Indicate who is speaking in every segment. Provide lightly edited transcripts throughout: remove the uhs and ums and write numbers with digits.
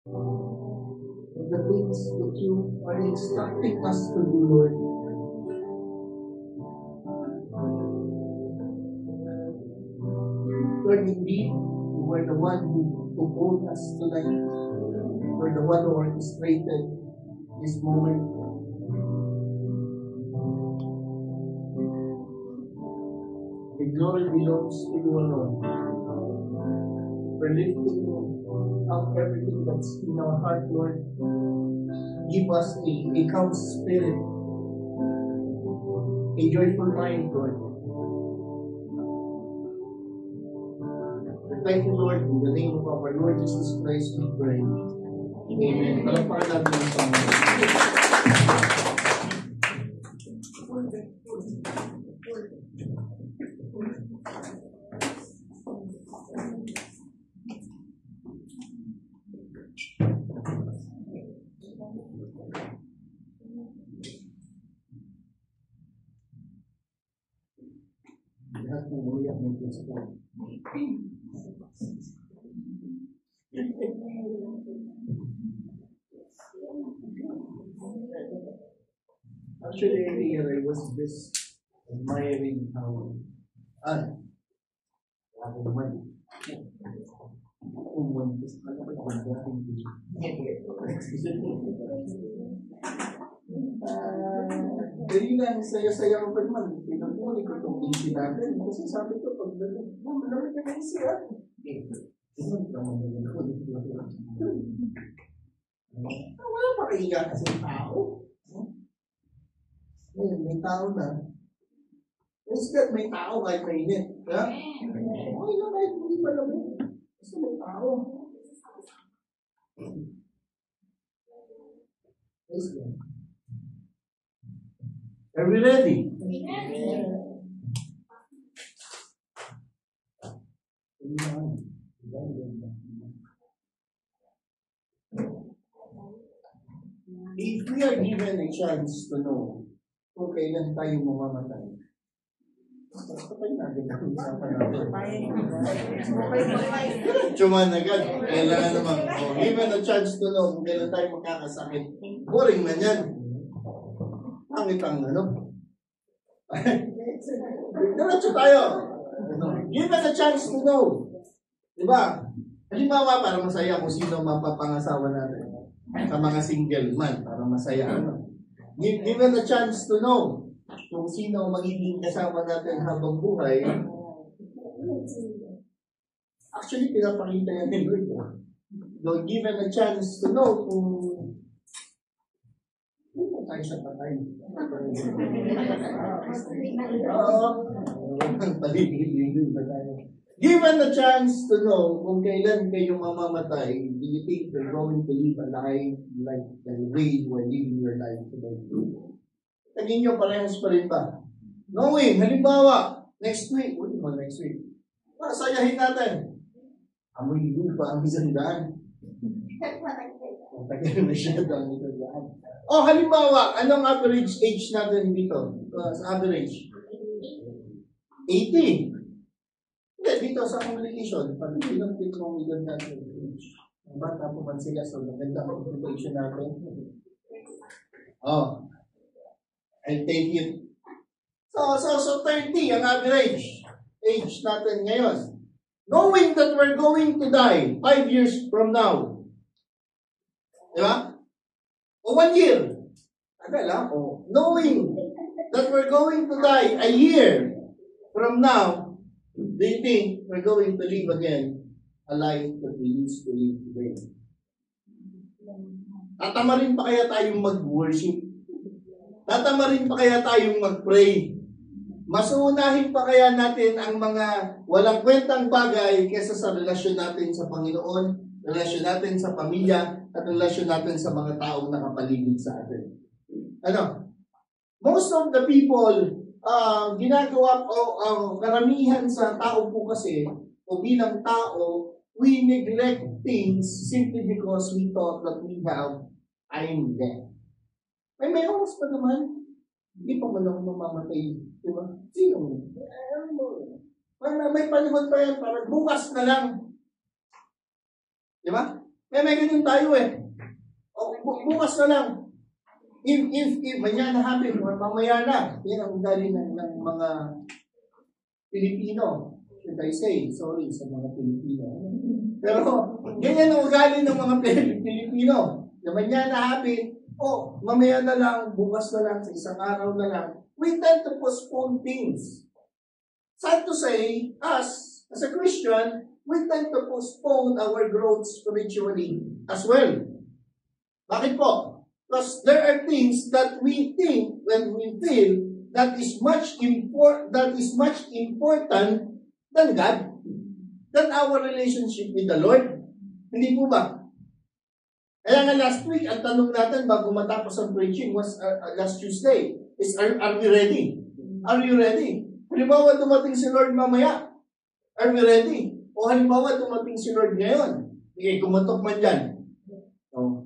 Speaker 1: And the things that you are instructing us to do, Lord. Lord, indeed, you are the one who called us tonight. You are the one who orchestrated this moment. The glory belongs to you alone. We're lifting up everything that's in our heart, Lord. Give us a calm spirit, a joyful mind, Lord. We thank you, Lord, in the name of our Lord Jesus Christ, we pray. Amen. Palakpakan natin ang Panginoon. Lahat ng uyak ng Kristo. Actually, earlier I was just admiring how Dali lang, saya-saya ko pa naman. Pinagmuli ko itong DC natin. Kasi sabi ko, pag malamig ka na DC ah. Wala pa kaiga kasi tao. Ngayon, may tao na. Yes, God, may tao kahit mainit. Ha? Okay na kahit hindi malamig. Kasi may tao. Yes, God. Are we ready? If we are given a chance to know kung kailan tayo mamamatay, patay natin ang usapan natin. Chuman agad. Kailangan naman. Given a chance to know kung kailan tayo makakasakit, boring na yan. Pangit ang ano. Diretso tayo. Given a chance to know. Diba? Halimbawa, para masaya kung sino mapapangasawa natin. Sa mga single man, para masaya. Given a chance to know kung sino magiging kasama natin habang buhay. Actually, pinapakita yan ni Lord. Given a chance to know kung tayo sa patay. Given a chance to know kung kailan kayo mamamatay, do you think you're going to live a life like the way you are living your life today? Tingin nyo, parehas pa rin ba? Knowing, halimbawa, next week, pasayahin natin. Amoy lupa ang isang daan. Tagal na siya ang isang daan. O, halimbawa, anong average age natin dito? Sa average? 80. Hindi, dito sa congregation, pag ilang pitong million natin age. Ang bata po man sila, so maganda ang congregation natin. Oh, I take it. So 30 ang average age natin ngayon. Knowing that we're going to die 5 years from now. Diba? O 1 year. Tagal ha? O knowing that we're going to die a year from now, do you think we're going to live again a life that we used to live today? Tatamarin pa kaya tayong mag-worship? Tatamarin pa kaya tayong mag-pray? Masuunahin pa kaya natin ang mga walang kwentang bagay kaysa sa relasyon natin sa Panginoon, relasyon natin sa pamilya, at relasyon natin sa mga taong nakapaligid sa atin? Ano? Most of the people, ginagawa o karamihan sa tao po kasi, o bilang tao, we neglect things simply because we thought that we have time left. May oras pa naman. Hindi pa man ako mamamatay. Diba? Sino? May panahon pa yan. Parang bukas na lang. Diba? Kaya may ganyan tayo eh. O, bukas na lang. If manyan na happen, or mamaya na. Yan ang ugali ng mga Pilipino. Should I say? Sorry sa mga Pilipino. Pero, ganyan ang ugali ng mga Pilipino. Na manyan na happen, mamaya na lang, bukas na lang, sa isang araw na lang. We tend to postpone things. Sad to say, us, as a Christian, we tend to postpone our growth spiritually as well. Bakit po? Because there are things that we think when we feel that is much important than God, than our relationship with the Lord. Hindi po ba? Kaya nga last week, ang tanong natin bago matapos ang preaching was last Tuesday is, are we ready? Are you ready? Halimbawa, dumating si Lord mamaya. Are we ready? O halimbawa, dumating si Lord ngayon. Sige, kumatok man dyan. So,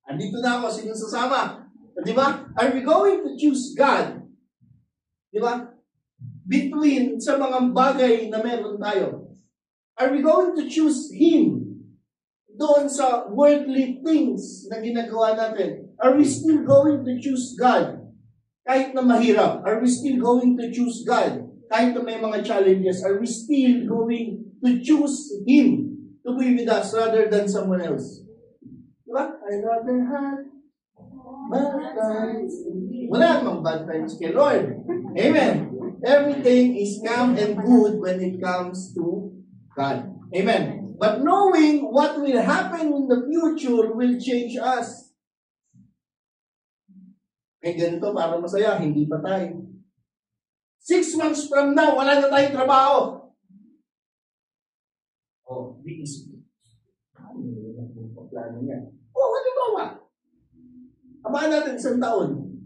Speaker 1: andito na ako, sino sasama? Di ba? Are we going to choose God? Di ba? Between sa mga bagay na meron tayo. Are we going to choose Him doon sa worldly things na ginagawa natin? Are we still going to choose God kahit na mahirap? Are we still going to choose God kahit na may mga challenges? Are we still going to choose Him to be with us rather than someone else? Diba? I rather have bad times. Wala namang bad times kay Lord. Amen. Everything is calm and good when it comes to God. Amen. But knowing what will happen in the future will change us. Eh, ganito para masaya, hindi pa tayo. 6 months from now, wala na tayong trabaho. Di isip. Plano niya. Ano ba? Abaan natin isang taon.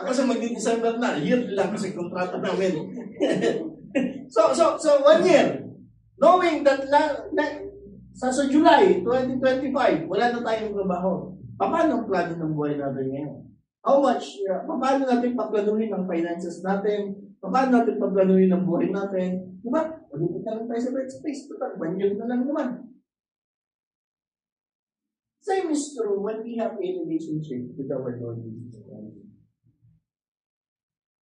Speaker 1: Kasi mag-December na. Year lang kasi kontrata namin. So 1 year. Knowing that sa July 2025, wala na tayong trabaho. Paano ang plano ng buhay natin ngayon? Paano natin paplanuhin ang finances natin? Paano natin paplanuhin ang buhay natin? Diba? Pagkita na lang tayo sa workspace. Banyan na lang naman. Same is true when we have a relationship with our Lord Jesus Christ.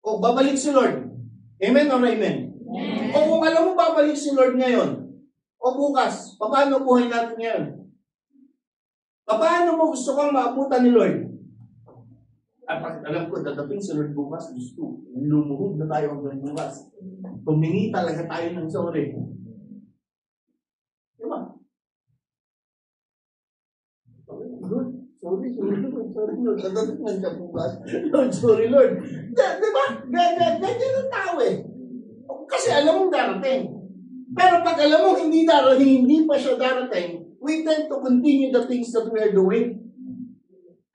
Speaker 1: Babalik si Lord. Amen or amen? Amen. Kung alam mo babalik si Lord ngayon, bukas, paano buhay natin ngayon? Paano mo gusto kang maabutan ni Lord? Alam ko, dadating si Lord bukas, gusto. Lumuhod na tayo hanggang bukas. Tumingi talaga tayo ng sorry. Diba? Sorry, Lord. Dadating na bukas. Lord, sorry, Lord. Diba? Ganyan ang tao eh. Kasi alam mong darating. Pero pag alam mo hindi pa siya darating, we tend to continue the things that we are doing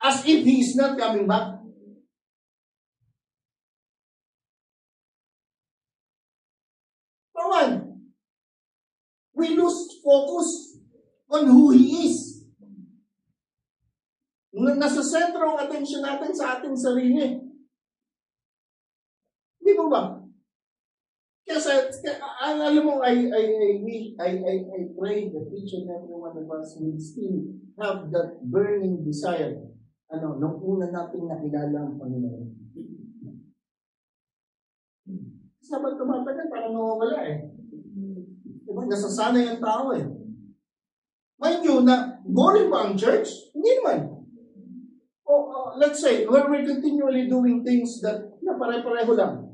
Speaker 1: as if He is not coming back. For one, we lose focus on who He is. Nasa sentro ang atensyon natin sa ating sarili. Hindi mo ba? Kasi, alam mo, I pray that each and every one of us will still have that burning desire. Nung una natin nakilala ang Panginoon. Sabag tumatagal, parang nawawala eh. Diba? Nasasanay ang tao eh. Mind you, na boring ba ang church? Hindi naman. Let's say, we're continually doing things that na pare-pareho lang.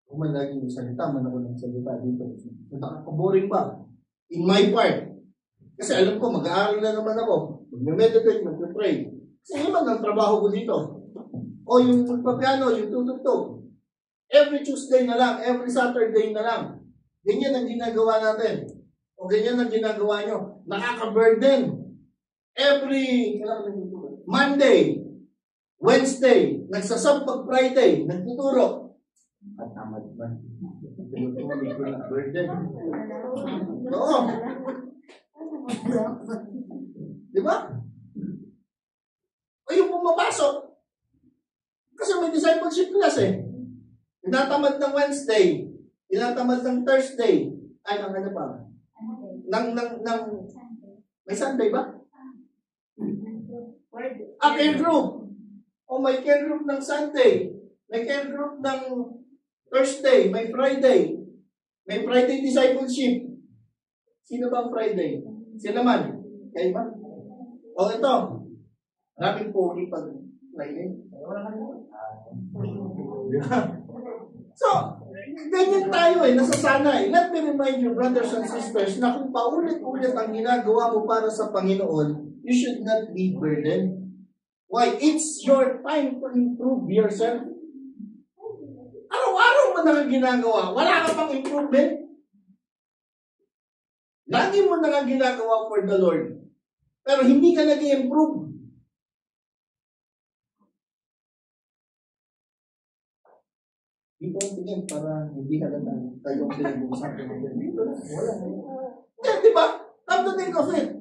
Speaker 1: Kung man lagi yung salita, man ako ng salita dito. Nakaka-boring ba? In my part. Kasi alam ko, mag-aaral na naman ako. Mag-meditate, mag-pray. Kasi iba ng trabaho ko dito. O yung magpapiano, yung tutugtog. Every Tuesday na lang, every Saturday na lang. Ganyan ang ginagawa natin. O ganyan ang ginagawa nyo. Nakaka-burden. Every Monday, Wednesday, nagsasabag Friday, nagtuturo. At tamad ba? Burden. Oo. Di ba? O yung pumapasok. Kasi may discipleship class eh. Tinatamad ng Wednesday. Tinatamad ng Thursday. Ay, ano pa? May Sunday ba? Care group. O may care group ng Sunday. May care group ng Thursday. May Friday. May Friday discipleship. Sino ba ang Friday? Sino naman? Kayo ba? O ito. Maraming pogi pag Friday. So, ganyan tayo nasasanay. Let me remind you, brothers and sisters, na kung paulit-ulit ang ginagawa mo para sa Panginoon, you should not be burdened. Why? It's your time to improve yourself. Araw-araw mo na ginagawa. Wala ka pang improvement. Lagi mo na ginagawa for the Lord. Pero hindi ka nag-improve. Dito ang tingin para hindi halata tayong pinag-uusapan natin. Dito na. Wala na. Diba? Come to think of it.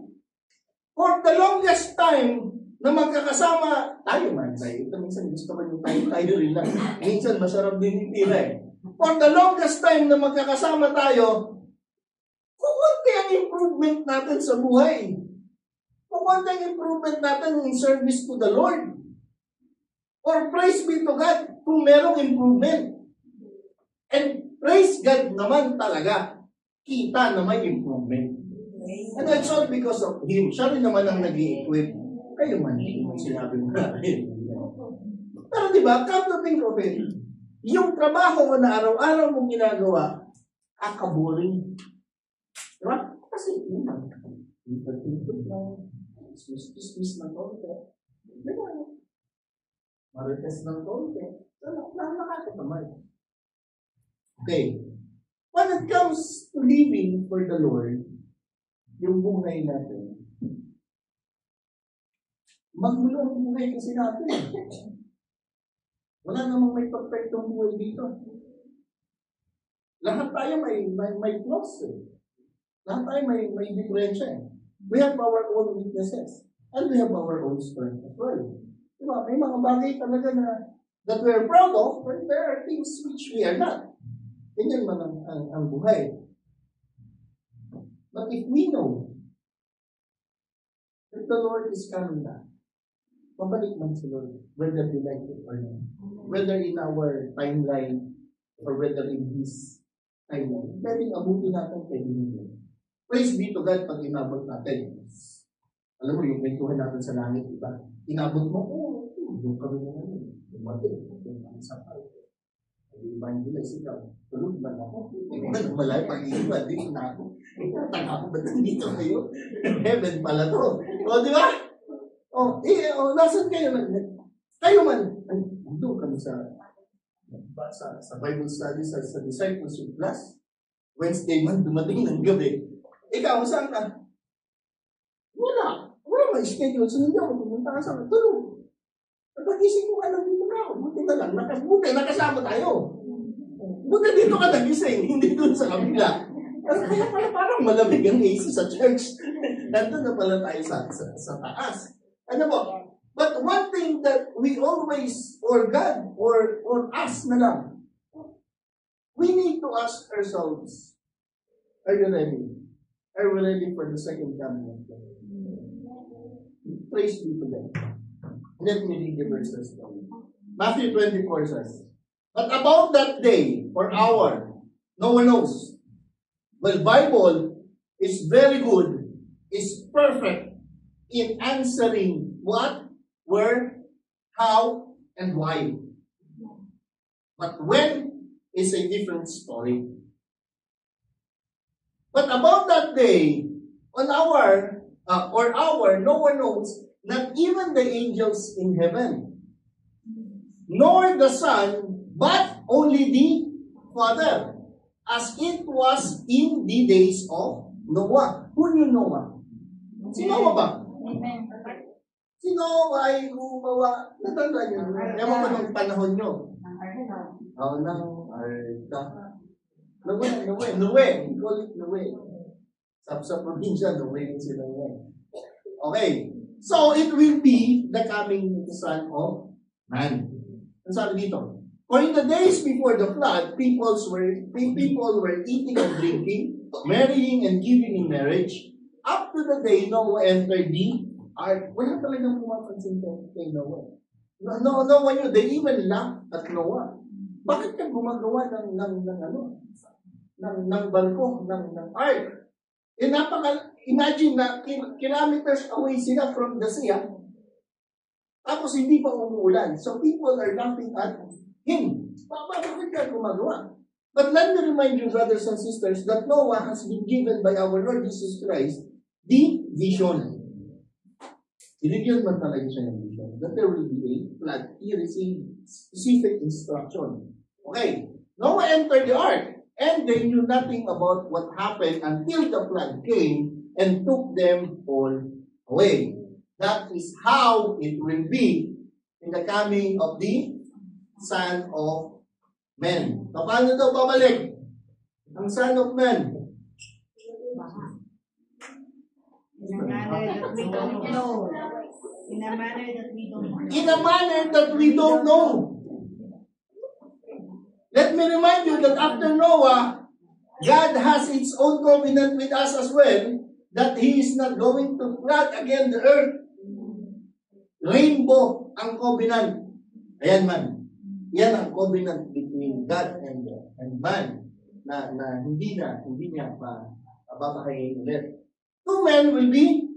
Speaker 1: For the longest time na magkakasama, tayo man tayo. Ito minsan gusto ko yung tayo rin lang. Minsan masarap din itira For the longest time na magkakasama tayo, kukunti ang improvement natin sa buhay. Kukunti ang improvement natin in service to the Lord. Or praise be to God kung merong improvement. And praise God naman talaga, kita na may improvement. And that's all because of Him. Siya rin naman ang nag-i-equip. Kayo man, hindi mo sinabi mo natin. Pero diba, come to think of it, yung trabaho mo na araw-araw mong ginagawa, boring. Diba? Kasi, dismiss ng konti. Diba? Marites ng konti. Nakakatamay. Okay. When it comes to living for the Lord, yung buhay natin, magulo ang buhay kasi natin. Wala namang may perfectong buhay dito. Lahat tayo may flaws Lahat tayo may diferensya We have our own weaknesses. And we have our own strength as well. Diba? May mga bagay talaga na that we're proud of, but there are things which we are not. Ganyan man ang buhay. But if we know that the Lord is coming back, pabalik man si Lord, whether we like it or not. Whether in our timeline or whether in His timeline. Pwedeng abutin natin kay Him. Praise be to God pag inabot natin. Alam mo, yung kwentuhan natin sa langit, diba? Inabot mo, yung kami naman yun. Dumating, yung kami sa palo. Evangelize ikaw. Tulog ba na ako? Malay, pag-iiwan, dito na ako. Tanga ko ba nandito kayo? Heaven pala to. O, di ba? Nasaan kayo? Kayo man. Doon kami sa Bible study, sa discipleship class. Wednesday man, dumating ng gabi. Ikaw, saan ka? Wala may schedule. So, hindi ako pumunta ka sa tulog. Pag-isip ko ka lang dito na ako. Buti na lang. Nakasama tayo. Buti dito ka nagising. Hindi doon sa kabila. Kaya pala parang malamig ang AC sa church. Nandun na pala tayo sa taas. Ano po? But one thing that we always, or God, or us na lang, we need to ask ourselves, are you ready? Are we ready for the second coming of God? Praise be to God. Let me read the verses. Matthew 24 says, but about that day or hour, no one knows. Well, Bible is very good, is perfect in answering what, where, how, and why. But when is a different story. But about that day, on our, no one knows, not even the angels in heaven, nor the Son, but only the Father, as it was in the days of Noah. Who knew Noah? Si Noah ba?
Speaker 2: Amen.
Speaker 1: Si Noah ay gumawa. Natanda niyo? Ewan ko ng panahon niyo. Ng Arka. Noe. We call it Noe. Sa probinsya, Noe si Noe. Okay. So, it will be the coming Son of Man. Ang sabi dito, for in the days before the flood, people were eating and drinking, marrying and giving in marriage, up to the day Noah entered the ark, wala talagang pumapansin kay Noah. No one knew. They even laughed at Noah. Bakit ka gumagawa ng barko, ng ark? Imagine na kilometers away sila from the sea. Tapos hindi pa umuulan. So people are laughing at him. Bakit ka gumagawa? But let me remind you, brothers and sisters, that Noah has been given by our Lord Jesus Christ the vision. Binigyan man talaga siya ng vision that there will be a flood. He received specific instruction. Okay, Noah entered the ark, and they knew nothing about what happened until the flood came and took them all away. That is how it will be in the coming of the Son of Man. So, paano daw babalik ang Son of Man?
Speaker 2: In a manner that we don't know.
Speaker 1: In a manner that we don't know. Let me remind you that after Noah, God has its own covenant with us as well, that He is not going to flood again the earth. Rainbow ang covenant. Ayan man. Yan ang covenant between God and man na hindi niya babahayin ulit. Two men will be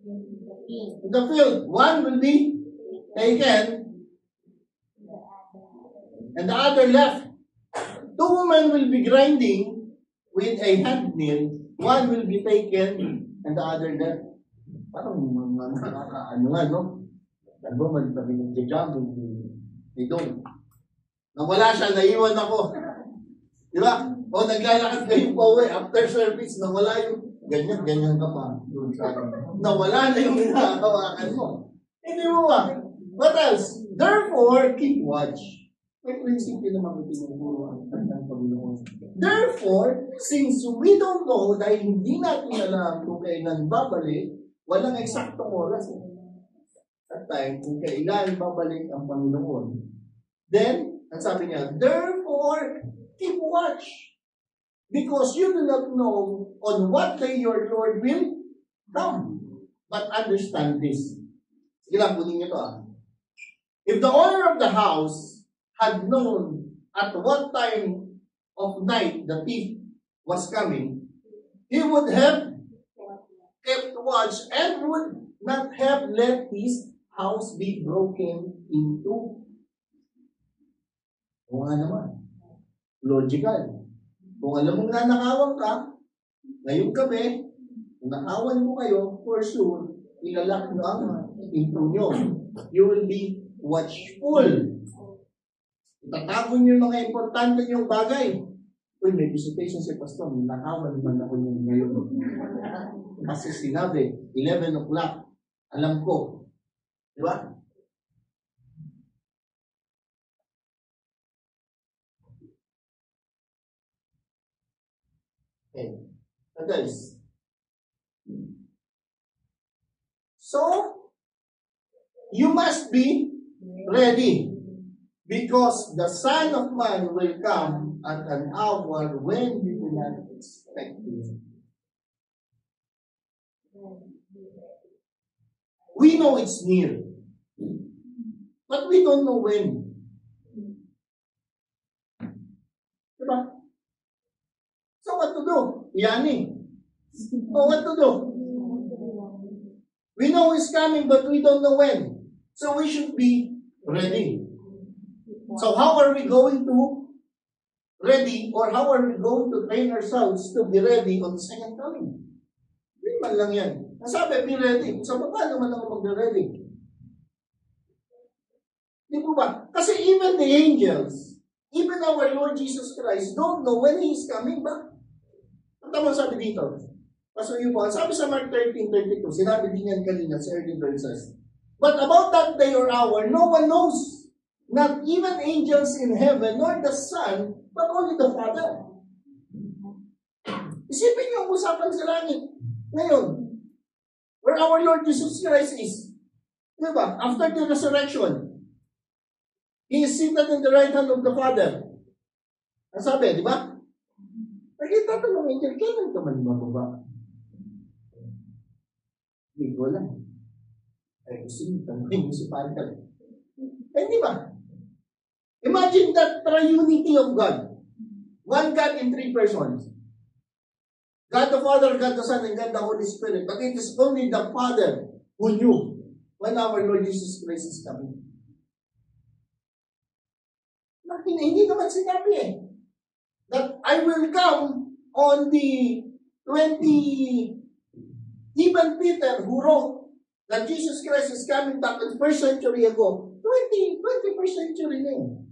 Speaker 1: in the field. One will be taken and the other left. Two women will be grinding with a hand mill. One will be taken and the other left. Parang ano nga, no? Ano man sabi ng jam ni Dong. Nawala siya, naiwan ako. Di ba? O naglalakad kayo pa uwi after service, nawala yung ganyan ka pa. Nawala na yung hinahawakan mo. Hindi mo ba? What else? Therefore, keep watch. May prinsipyo naman ito yung ng Panginoon. Therefore, since we don't know, dahil hindi natin alam kung kailan babalik, walang eksaktong oras. At time, kung kailan babalik ang Panginoon. Then, ang sabi niya, therefore, keep watch. Because you do not know on what day your Lord will come. But understand this. Sige lang, kunin niyo ito If the owner of the house had known at what time of night the thief was coming, he would have kept watch and would not have let his house be broken into. Kung nga naman, logical. Kung alam mong nanakawan ka, ngayong gabi, kung nakawan mo kayo, for sure, ilalak mo ang pinto nyo. You will be watchful. Itatago nyo yung mga importante yung bagay. Uy, may visitation si Pastor, nakawan naman ako nyo ngayon. Kasi sinabi, 11 o'clock, alam ko. Di ba? Okay. So guys. So, you must be ready because the Son of Man will come at an hour when you do not expect it. We know it's near, but we don't know when. Diba? So what to do? Yani. So what to do? We know it's coming, but we don't know when. So we should be ready. So how are we going to ready, or how are we going to train ourselves to be ready on the second coming? Hindi man lang yan. Nasabi, be ready. Sa baba naman ako mag-ready. Di po ba? Kasi even the angels, even our Lord Jesus Christ, don't know when He is coming ba? Ang tama sabi dito. Pastor Yupo, sabi sa Mark 13:32, sinabi din yan kanina sa early verses. But about that day or hour, no one knows. Not even angels in heaven, nor the Son, but only the Father. Isipin niyo ang usapan sa langit. Ngayon, where our Lord Jesus Christ is. Diba? After the resurrection, He is seated in the right hand of the Father. Ang sabi, di ba? Nakita ito ng angel, kailan ka man mababa? Bigo lang. Ay, gusto nyo, tanongin mo si Pastor. Eh, di ba? Imagine that triunity of God. One God in three persons. God the Father, God the Son, and God the Holy Spirit. But it is only the Father who knew when our Lord Jesus Christ is coming. Hindi naman sinabi that I will come on the 20, even Peter who wrote that Jesus Christ is coming back in first century ago, 21st century na yun.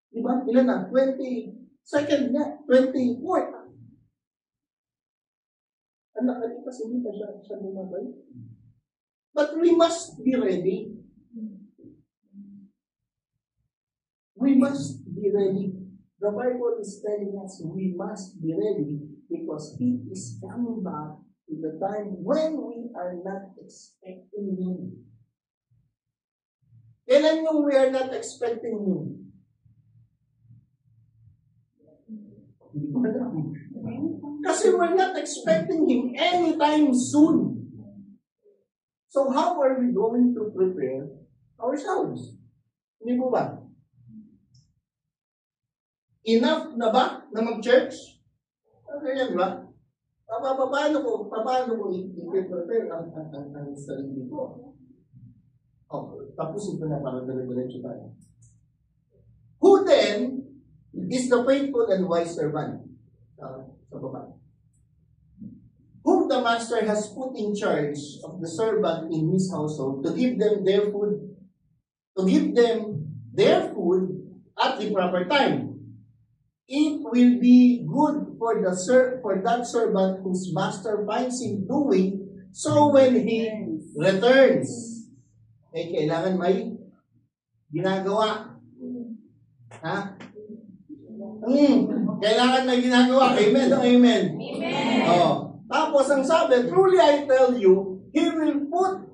Speaker 1: Diba? Ilan na? 22nd na, 24th. Ang nakalipas, hindi pa siya bumabay. But we must be ready. We must be ready. The Bible is telling us we must be ready because He is coming back in the time when we are not expecting Him. Kailan yung we are not expecting Him? Hindi ko alam. Kasi we're not expecting Him anytime soon. So how are we going to prepare ourselves? Hindi po ba? Enough na ba na mag-church? Ganyan ba? Paano ko i-prepare ang sarili ko? Tapusin ko na para dire-diretso tayo. Who then is the faithful and wise servant? Sa baba. Whom the master has put in charge of the servant in his household to give them their food at the proper time. It will be good for that servant whose master finds him doing so when he returns. Kailangan may ginagawa. Ha? Kailangan may ginagawa. Amen o amen? Amen. Tapos ang sabi, truly I tell you, He will put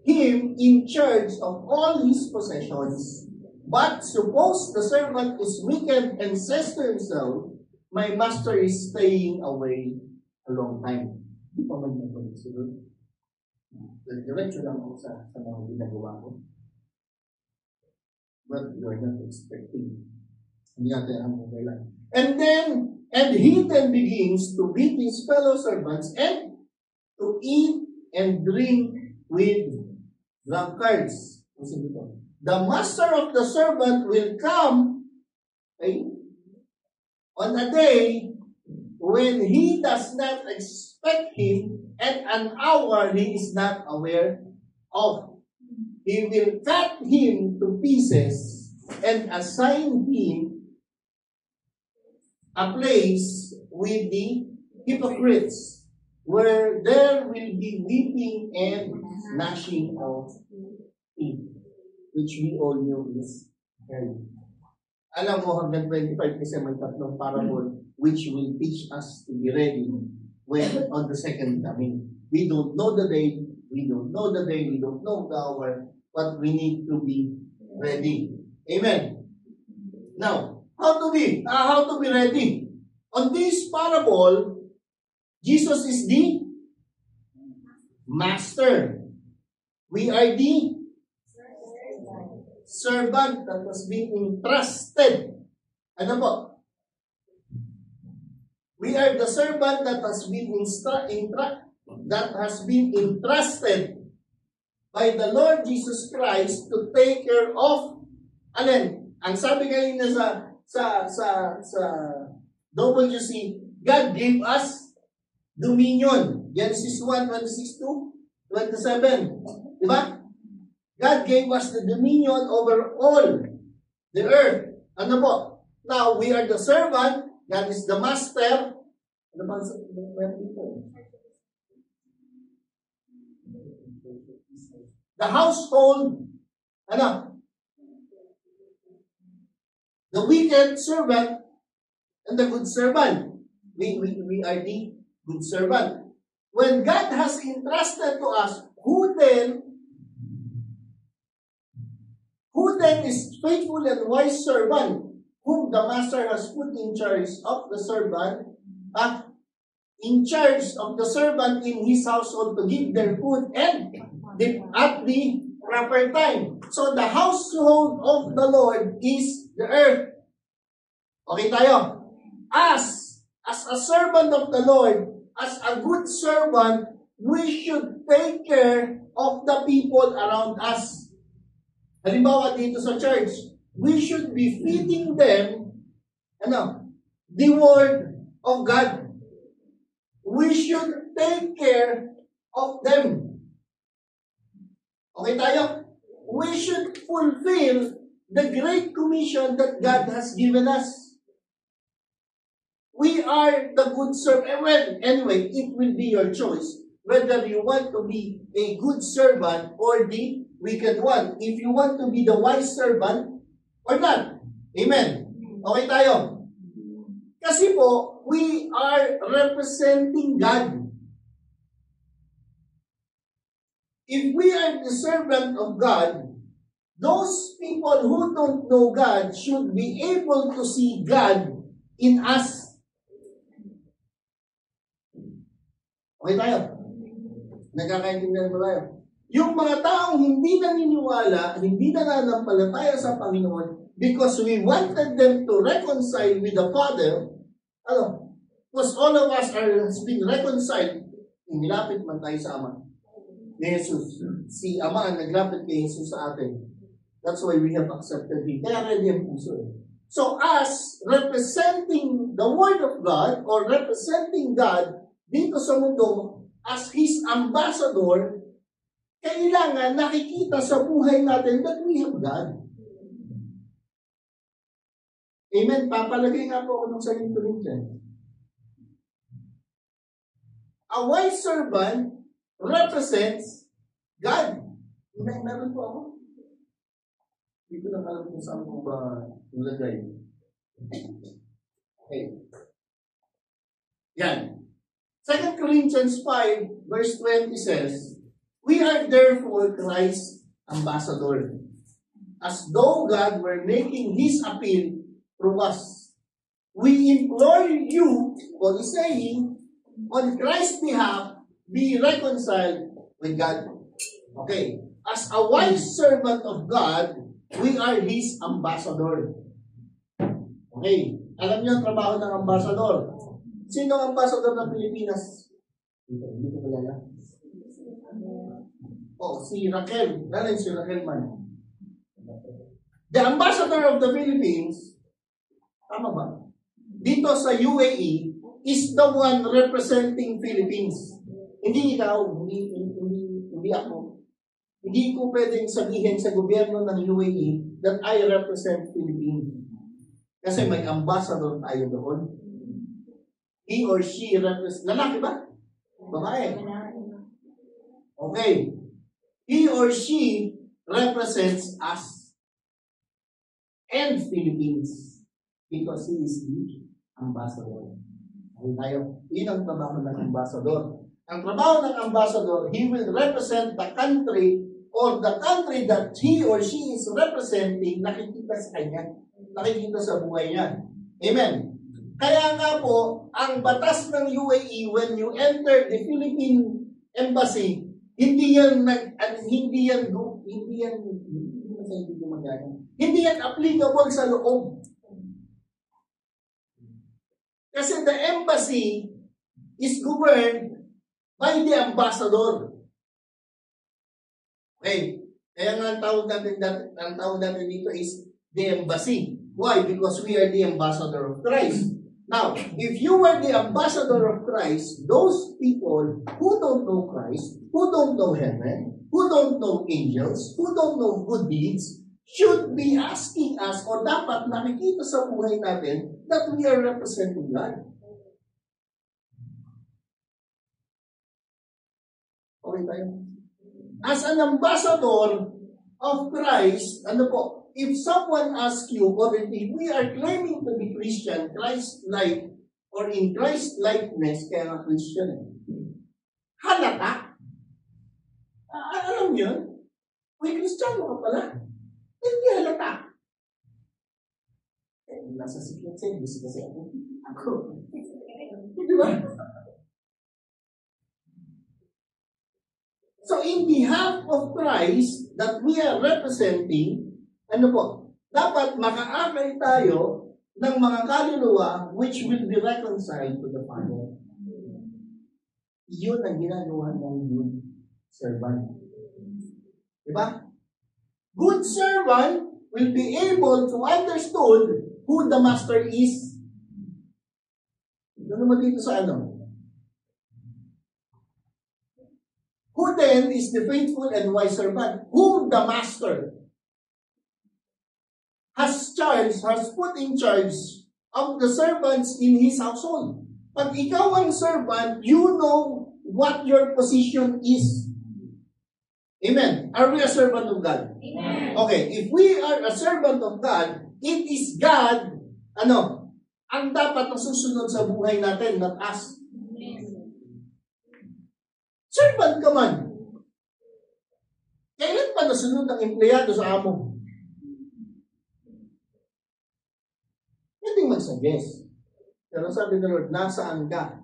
Speaker 1: him in charge of all his possessions. But suppose the servant is wicked and says to himself, my master is staying away a long time. Hindi pa man nagpapagod sunod. Diretso lang ako sa mga ginagawa ko. But you are not expecting. Hindi natin ang kailan. And he then begins to beat his fellow servants and to eat and drink with drunkards. The master of the servant will come on a day when he does not expect him at an hour he is not aware of. He will cut him to pieces and assign him a place with the hypocrites, where there will be weeping and gnashing of teeth, which we all know is hell. Alam mo, hanggang 25 kasi may tatlong parable which will teach us to be ready when on the second coming. We don't know the day, we don't know the hour, but we need to be ready. Amen. Now, how to be ready? On this parable, Jesus is the master. We are the servant that was being entrusted. Ano po? We are the servant that has been entrusted by the Lord Jesus Christ to take care of alin? Ang sabi kanina sa WC, God gave us dominion. Genesis 1:26-27. Diba? God gave us the dominion over all the earth. Ano po? Now, we are the servant. God is the master. Ano ba? The household. Ano? The wicked servant and the good servant. We are the good servant. When God has entrusted to us, who then is faithful and wise servant, whom the master has put in charge of the servant, in charge of the servant in his household to give their food and at the proper time. So the household of the Lord is the earth. Okay tayo? As a servant of the Lord, as a good servant, we should take care of the people around us. Halimbawa dito sa church, we should be feeding them the word of God. We should take care of them. Okay tayo? We should fulfill the great commission that God has given us. We are the good servant. Well, anyway, it will be your choice whether you want to be a good servant or the wicked one. If you want to be the wise servant or not. Amen. Okay tayo? Kasi po, we are representing God. If we are the servant of God, those people who don't know God should be able to see God in us. Okay tayo? Nagkakaintindihan ba tayo? Yung mga taong hindi naniniwala, hindi nananampalataya sa Panginoon, because we wanted them to reconcile with the Father, because all of us has been reconciled, nilapit man tayo sa Ama ni Jesus. Si Ama ang naglapit kay Jesus sa atin. That's why we have accepted Him. Kaya ready ang puso. So us, representing the Word of God, or representing God dito sa mundo, as His ambassador, kailangan nakikita sa buhay natin that we have God. Amen. Papalagay nga po ako ng 2 Corinthians. A wise servant represents God. Meron po ako. Hindi ko na alam kung saan ko ba nilagay. Okay. Yan. 2 Corinthians 5 verse 20 says, we are therefore Christ's ambassador, as though God were making His appeal through us. We implore you, Paul is saying, on Christ's behalf, be reconciled with God. Okay. As a wise servant of God, we are His ambassador. Okay. Alam niyo ang trabaho ng ambassador? Sino ang ambassador ng Pilipinas? Hindi ko kilala. Si Raquel. Nalan si Raquel man. The ambassador of the Philippines, tama ba? Dito sa UAE, is the one representing Philippines. Hindi ikaw, hindi ako. Hindi ko pwedeng sabihin sa gobyerno ng UAE that I represent Philippines. Kasi may ambassador tayo doon. He or she represents, lalaki ba? Babae. Okay. He or she represents us and Philippines because he is the ambassador. Ay tayo. Yun ang trabaho ng ambassador. Ang trabaho ng ambassador, he will represent the country or the country that he or she is representing, nakikita sa kanya, nakikita sa buhay niya. Amen. Kaya nga po, ang batas ng UAE, when you enter the Philippine Embassy, hindi yan applicable sa loob. Kasi the embassy is governed by the ambassador. Okay. Kaya nga ang tawag natin dito is the embassy. Why? Because we are the ambassador of Christ. Now, if you were the ambassador of Christ, those people who don't know Christ, who don't know heaven, who don't know angels, who don't know good deeds, should be asking us, o dapat nakikita sa buhay natin, that we are representing God. Okay tayo? As an ambassador of Christ, if someone asks you, or if we are claiming to be Christian, Christ-like, or in Christ-likeness, kaya nga Christian, halata. Alam niyo, may Kristiyano ka pala. Hindi halata. Nasa secret service kasi ako. Di ba? So in behalf of Christ that we are representing, ano po, dapat makaakay tayo ng mga kaluluwa which will be reconciled to the Father. Yun ang ginagawa ng good servant. Diba? Good servant will be able to understand who the master is. Ano naman dito sa ano? Who then is the faithful and wise servant? Whom the master has put in charge of the servants in his household. Pag ikaw ang servant, you know what your position is. Amen. Are we a servant of God?
Speaker 2: Amen.
Speaker 1: Okay, if we are a servant of God, it is God, ang dapat na susunod sa buhay natin, not us. Servant ka man. Kailan pa nasunod ang empleyado sa amo? Hindi mag-suggest. Pero sabi ng Lord, nasaan ka?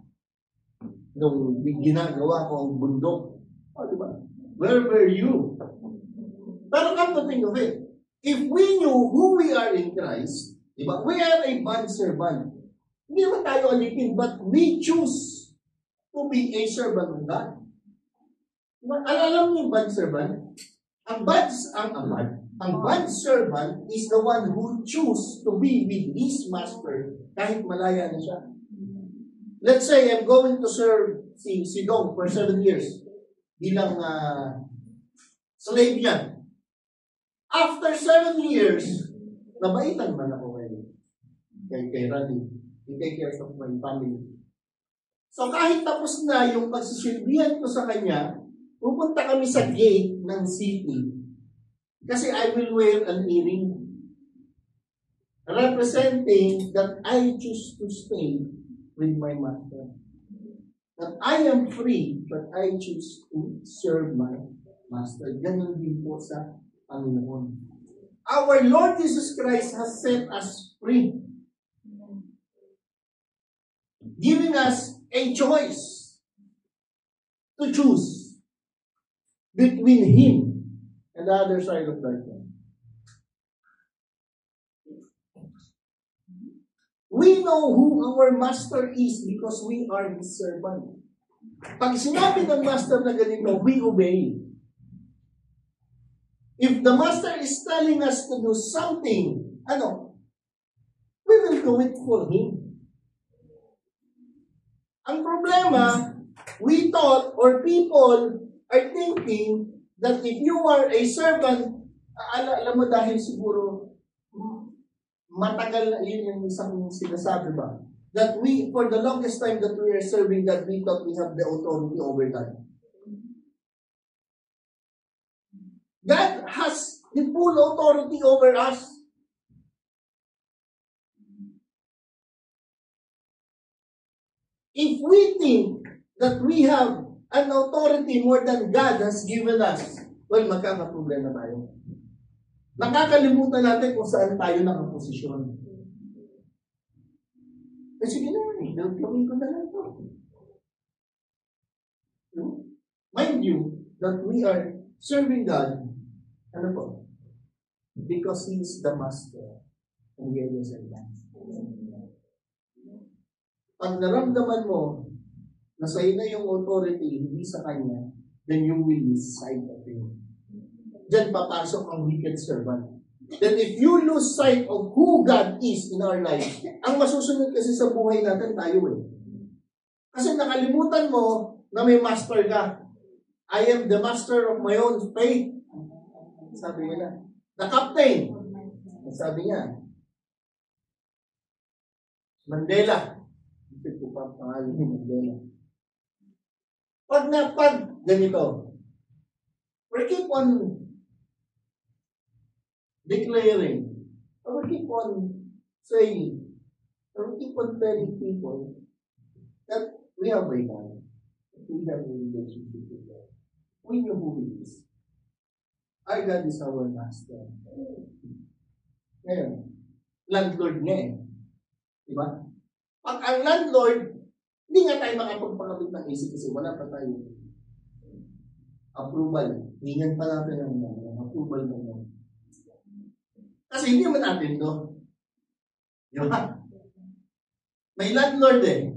Speaker 1: Nung ginagawa ko ang bundok. Diba? Where were you? Pero come to think of it, if we knew who we are in Christ, diba? We are a bond servant. Hindi naman tayo alipin, but we choose to be a servant of God. Diba? Alam niyo yung bond servant? Ang bond servant is the one who choose to be with his master kahit malaya na siya. Let's say I'm going to serve si Dong for 7 years bilang slave niya. After 7 years, nabaitan man ako kay Randy. He take care of my family. So kahit tapos na yung pagsisilbihan ko sa kanya, pupunta kami sa gate ng city kasi I will wear an earring representing that I choose to stay with my master. That I am free, but I choose to serve my master. Ganun din po sa Panginoon. Our Lord Jesus Christ has set us free, giving us a choice to choose between Him and the other side of darkness. We know who our master is because we are His servant. Pag sinabi ng master na ganito, we obey. If the master is telling us to do something, we will do it for him. Ang problema, we thought or people are thinking that if you are a servant, alam mo dahil siguro matagal na yun yung isang sinasabi ba? That we, for the longest time that we are serving God, we thought we have the authority over God. God has the full authority over us. If we think that we have an authority more than God has given us, well, magkakaproblema tayo. Nakakalimutan natin kung saan tayo nakaposisyon. Sige na, gawin ko na lang ito. Mind you, that we are serving God, because He is the master and we are the servants. Pag naramdaman mo na sa'yo na yung authority, hindi sa Kanya, then you will lose sight of Him. Diyan papasok ang wicked servant. That if you lose sight of who God is in our lives, ang masusunod kasi sa buhay natin tayo Kasi nakalimutan mo na may master ka. I am the master of my own fate. Sabi niya. The captain. Sabi niya. Mandela. Ito po pa pangalan ni Mandela. Pag ganito, we keep on declaring, or we keep on saying, or we keep on telling people that we have a God. We have a relationship with God. We know who He is. Our God is our master. Ngayon, landlord nga Diba? Pag ang landlord, hindi nga tayo makapagpakabit ng AC kasi wala pa tayo. Approval. Hingan pa natin ng approval mo. Kasi hindi man natin to. Di ba? May landlord eh.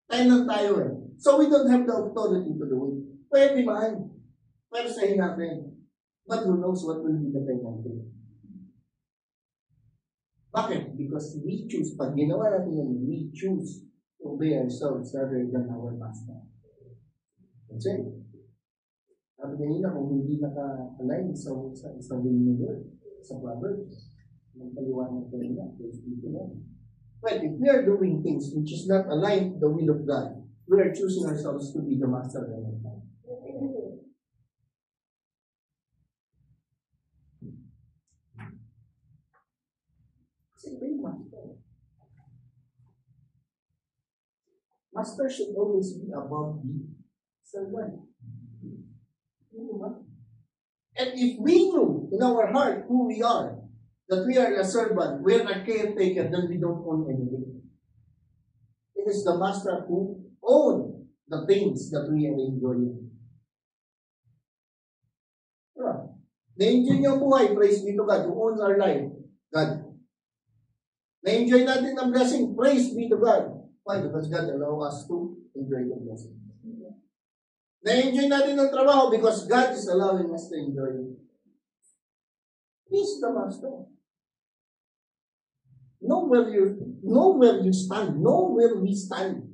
Speaker 1: Tenant tayo eh. So we don't have the authority to do it. Pwede man. Pero sahin natin. But who knows what will be the penalty? Bakit? Because we choose. Pag ginawa natin yan, we choose to obey ourselves rather than our master. That's it. Sabi kanina, kung hindi naka-align sa will ni Lord, sa Proverbs, magpaliwanag kanina, please dito na. Well, if we are doing things which is not aligned to the will of God, we are choosing ourselves to be the master of our life. Kasi yung master. Master should always be above the servant. And if we knew in our heart who we are, that we are a servant, we are a caretaker, then we don't own anything. It is the master who owns the things that we are enjoying. Diba? Na-enjoy niyo ang buhay, praise be to God, who owns our life, God. Na-enjoy natin ang blessing, praise be to God. Why? Because God allows us to enjoy the blessing. Na-enjoy natin ang trabaho because God is allowing us to enjoy it. He's the master. Know where you stand. Know where we stand.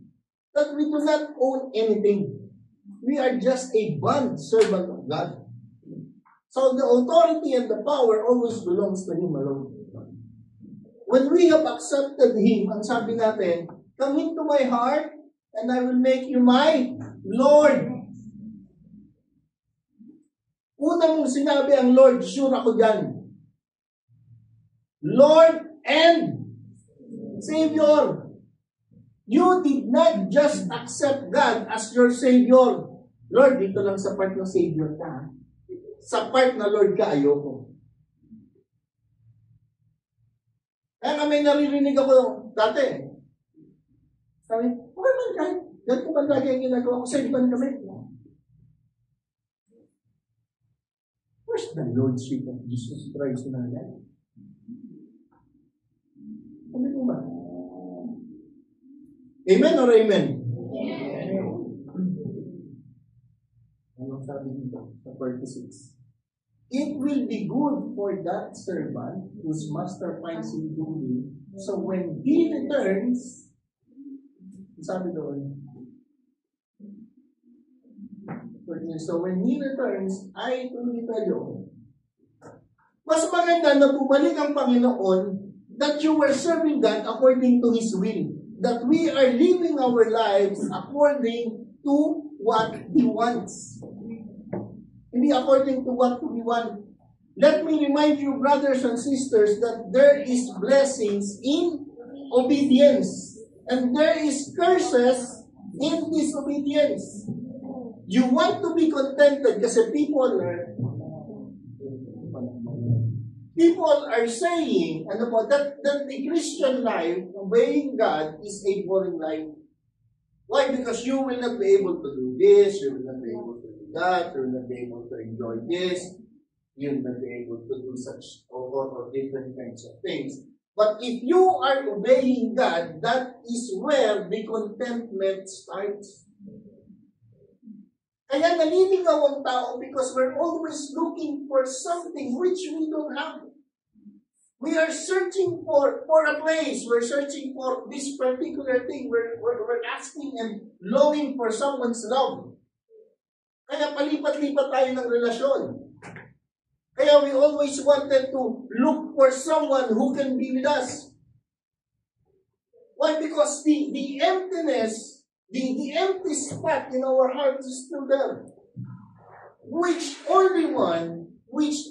Speaker 1: That we do not own anything. We are just a bond servant of God. So the authority and the power always belongs to Him alone. When we have accepted Him, ang sabi natin, come into my heart and I will make you my Lord. Unang mong sinabi ang Lord, sure ako dyan. Lord and Savior. You did not just accept God as your Savior. Lord, dito lang sa part ng Savior ka. Sa part na Lord ka, ayoko. Kaya may naririnig ako dati. Sabi, okay man kahit, ganito man lagi ang ginagawa ko, sa iban kami. Where's the Lordship of Jesus Christ in our life? Ano po ba? Amen or amen? Amen. Anong sabi dito sa 46? It will be good for that servant whose master finds him doing. So when he returns, sabi doon, so when he returns, ay tuloy tayo. Mas maganda na bumalik ang Panginoon that you were serving God according to His will. That we are living our lives according to what He wants. Hindi according to what we want. Let me remind you, brothers and sisters, that there is blessings in obedience. And there is curses in disobedience. You want to be contented kasi people are saying that the Christian life, obeying God, is a boring life. Why? Because you will not be able to do this, you will not be able to do that, you will not be able to enjoy this, you will not be able to do such or different kinds of things. But if you are obeying God, that is where the contentment starts. Kaya naliligaw ang tao because we're always looking for something which we don't have. We are searching for a place. We're searching for this particular thing. We're asking and longing for someone's love. Kaya palipat-lipat tayo ng relasyon. Kaya we always wanted to look for someone who can be with us. Why? Because the emptiness, the empty spot in our heart is still there. Which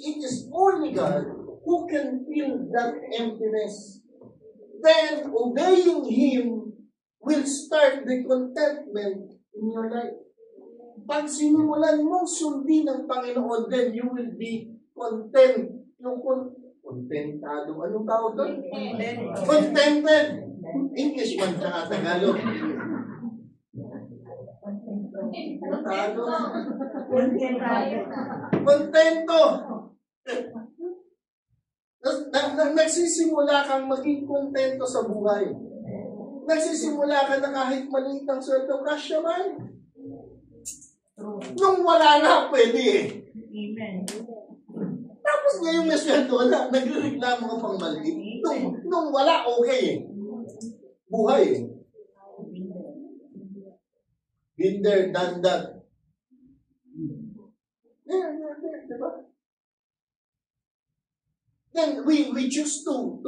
Speaker 1: it is only God who can fill that emptiness. Then, obeying Him will start the contentment in your life. Pag sinimulan mong sundin ng Panginoon, then you will be content. Yung contentado. Anong tawag doon? Contented. English man sa Tagalog. Kontento. Nagsisimula kang maging kontento sa buhay. Nagsisimula ka na kahit maliit ang sweldo, kasya man. Nung wala na, pwede eh.
Speaker 2: Amen.
Speaker 1: Tapos ngayon may sweldo na, nagrereklamo ka pang maliit. Nung wala, okay eh. Buhay eh. Been there, done that. Diba? Then we choose to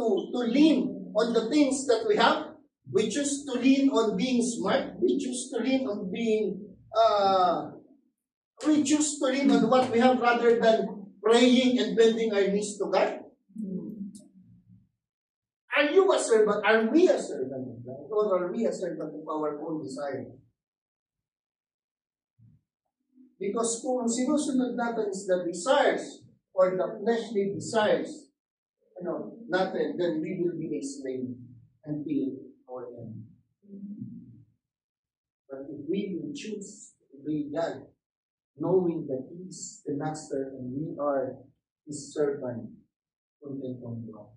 Speaker 1: lean on the things that we have. We choose to lean on being smart. We choose to lean on being we choose to lean on what we have rather than praying and bending our knees to God. Are you a servant? Are we a servant of God? Or are we a servant of our own desire? Because kung sinusunod natin is the desires or the fleshly desires natin, then we will be a slave until our end. But if we will choose to obey God, knowing that He is the Master and we are His servant, kontentong buhay.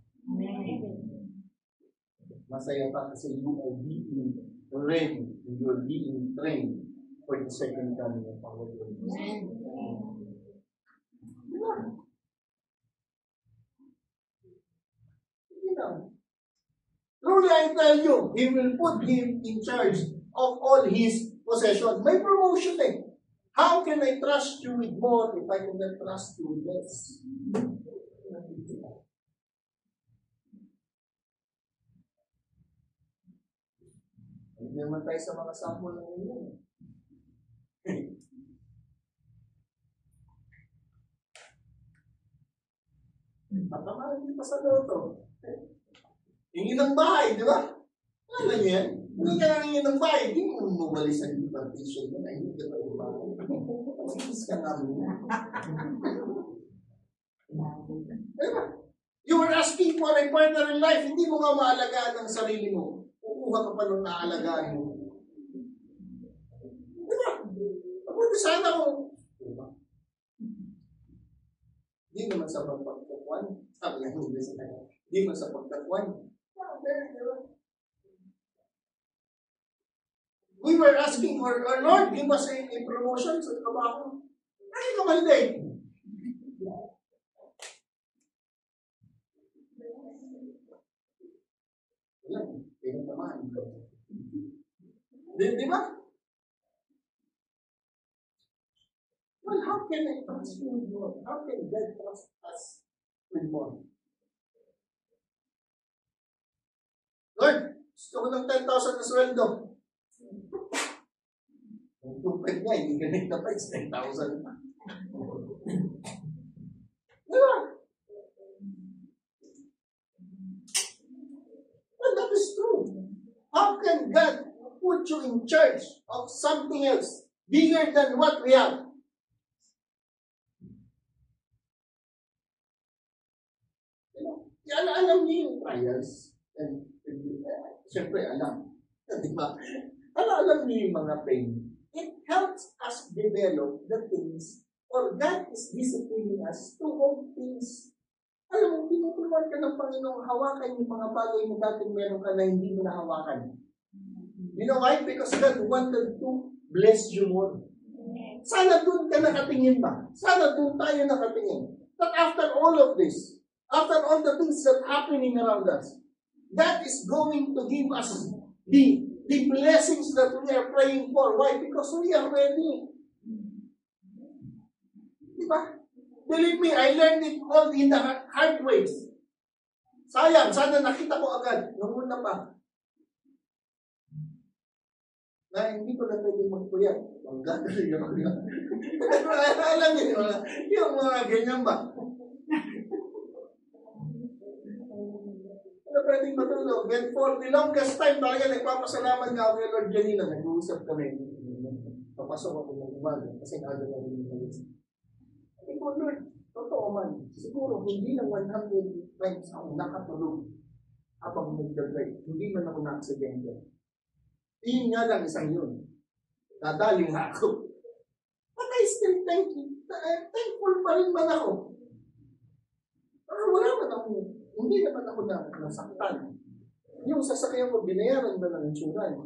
Speaker 1: Masaya pa kasi you are being ready and you are being trained for the second coming of our Lord. Truly I tell you, He will put him in charge of all his possession. May promotion eh. How can I trust you with more if I cannot trust you with less? Hindi naman tayo sa mga sample ng yun. Matamahan din pa sa loto. Hingin ng bahay, di ba? Alam niyo yan? Hindi ka nangingin ng bahay, hindi mo mawalis ang impartation mo na hindi ka ng bahay. Mas ka namin. Diba? You were asking for a partner in life, hindi mo nga maalagaan ang sarili mo. Kukuha ka pa nung naalagaan mo. Diba? Pagpunta sana mo. Diba? Hindi naman sa pagpagkakuan. Sabi nga hindi sa kanya. Hindi naman sa pagkakuan. We were asking for, Lord, give us a promotion sa trabaho. Ay, kamali. Wala, pinatamaan ko. Di ba? Well, how can I trust you with more? How can God trust us with more? Lord, gusto ko ng 10,000 na sweldo. Ang tupad niya, hindi ganit na pa, it's 10,000 pa. Diba? Well, that is true. How can God put you in charge of something else bigger than what we have? Alam niyo yung trials. And siyempre, alam. Diba? Alam niyo yung mga pain. It helps us develop the things, or God is disciplining us to hold things. Alam mo, tinuturuan ka ng Panginoong hawakan yung mga bagay na dating meron ka na hindi mo nahawakan. You know why? Because God wanted to bless you more. Sana doon ka nakatingin ba? Sana doon tayo nakatingin. That after all of this, after all the things that happening around us, God is going to give us the blessings that we are praying for. Why? Because we are ready. Diba? Believe me, I learned it all in the hard ways. Sayang, sana nakita ko agad. Nung una pa. Na hindi ko na pwede magpuyat. Ang gagawin yun. Alam niyo, yung mga ganyan ba? Ano pwedeng matulog? And for the longest time, talaga nagpapasalamat nga ako kay Lord Janina. Nag-uusap kami. Papasok ako ng umaga kasi naaga na rin yung malis. Sabi ko, Lord, totoo man. Siguro, hindi lang 100 times ako nakatulog habang nag-drive. Hindi man ako na-aksidente. Yun nga lang isang yun. Nadali nga ako. still thankful pa rin man ako. Pero wala man ako, hindi naman ako nasaktan. Yung sasakyan ko, binayaran ba ng insurance?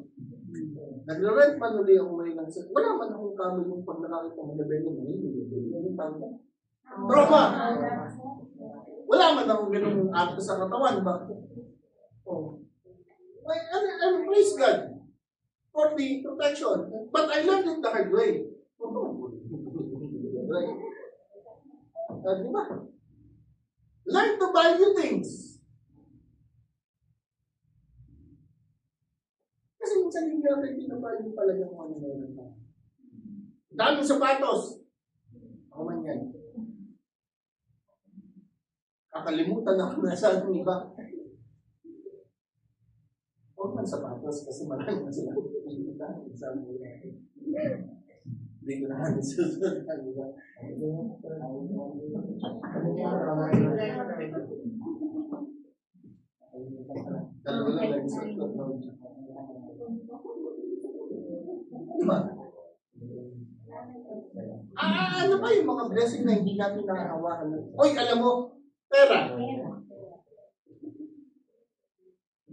Speaker 1: Nagre-rent man ulit ako may lang. Wala man akong kamo yung pag nakakita mo na belong yung tanda. Trauma! Wala man akong ganun acto sa katawan ba? Oh. I praise God for the protection. But I learned it the hard way. Diba? Learn to value things. Kasi minsan hindi natin pinavalue talaga kung ano meron na. Daming sapatos. Ako man yan. Kakalimutan ako na sa ating iba. Huwag man sapatos kasi marami na sila. Hindi ko na kami susunod. Diba? Ano ba yung mga blessing na hindi natin nakahawakan? Oy, alam mo, pera.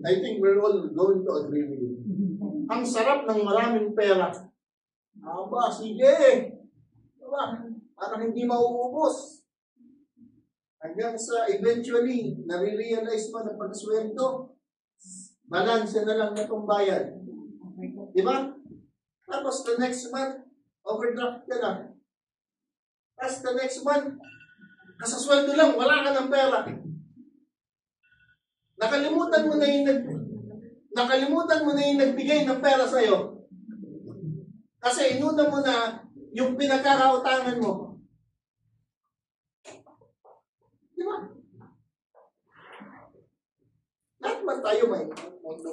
Speaker 1: I think we're all going to agree with you. Ang sarap ng maraming pera. Aba, sige. Diba? Parang hindi mauubos. Hanggang sa eventually, nare-realize mo na pag-sweldo, balance na lang na itong bayad. Diba? Tapos the next month, overdraft ka na. Tapos the next month, kasasweldo lang, wala ka ng pera. Nakalimutan mo na yung nagbigay ng pera sa'yo. Kasi inuna mo na yung pinagkakautangan mo. Di ba? Lahat man tayo may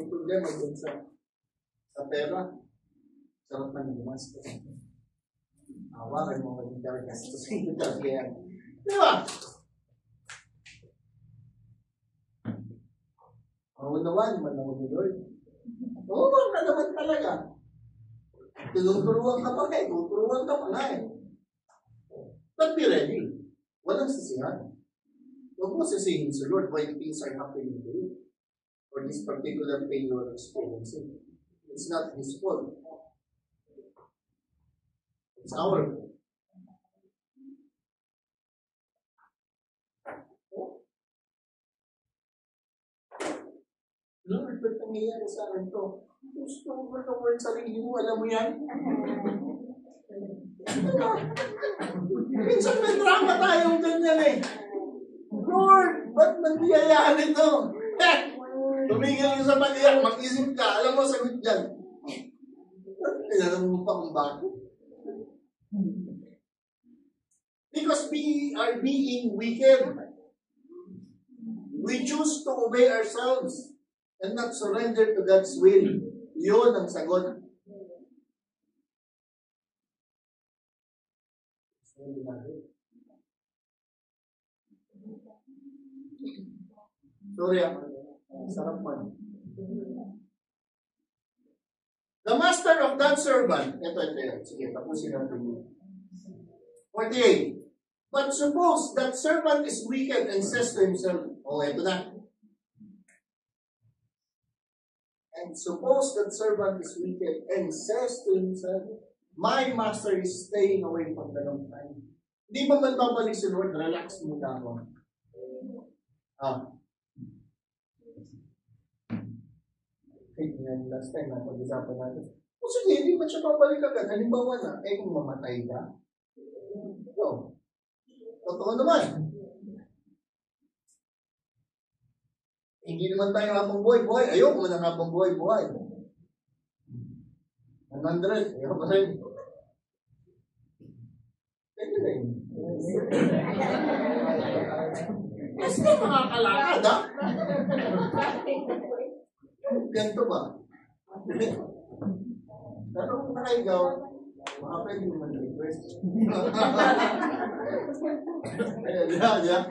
Speaker 1: problema dun sa pera. Sarap na gumastos. Hawakan mo maging gastos. Di ba? Maunawan man ako ni Lord. Oo, ka naman talaga. Tinuturuan ka pa nga eh. Tuturuan ka pa nga eh. But be ready. Walang sisihan. Huwag mo sisihin sa Lord why things are happening to you. Or this particular pain you are experiencing. It's not His fault. It's our fault. Lord, ba't nangyayari sa akin to? Gusto mo ba ng word sarili mo? Alam mo yan? Minsan may drama tayong ganyan eh. Lord, ba't nangyayari ito? Tumigil ka sa pag-iyak, mag-isip ka. Alam mo, sagot dyan. Alam mo pa kung bakit? Because we are being wicked. We choose to obey ourselves and not surrender to God's will. Yun ang sagot. Sorry, sarap man. The master of that servant, ito. Sige, tapusin natin. 48. But suppose that servant is wicked and says to himself, ito na. And suppose that servant is wicked and says to himself, my master is staying away from the long time. Hindi ba man babalik si Lord? Relax muna ako. Last time na pag-usapan natin. O sige, hindi man siya babalik agad. Halimbawa na, kung mamatay ka. No. Totoo naman. Hindi naman tayo habang buhay. Ayoko man ang habang buhay. 100. Ayoko rin. Pwede rin. Kasi ka makakalakad, ha? Ganito ba? Pero kung nakaigaw, baka pwede naman request. Diyan.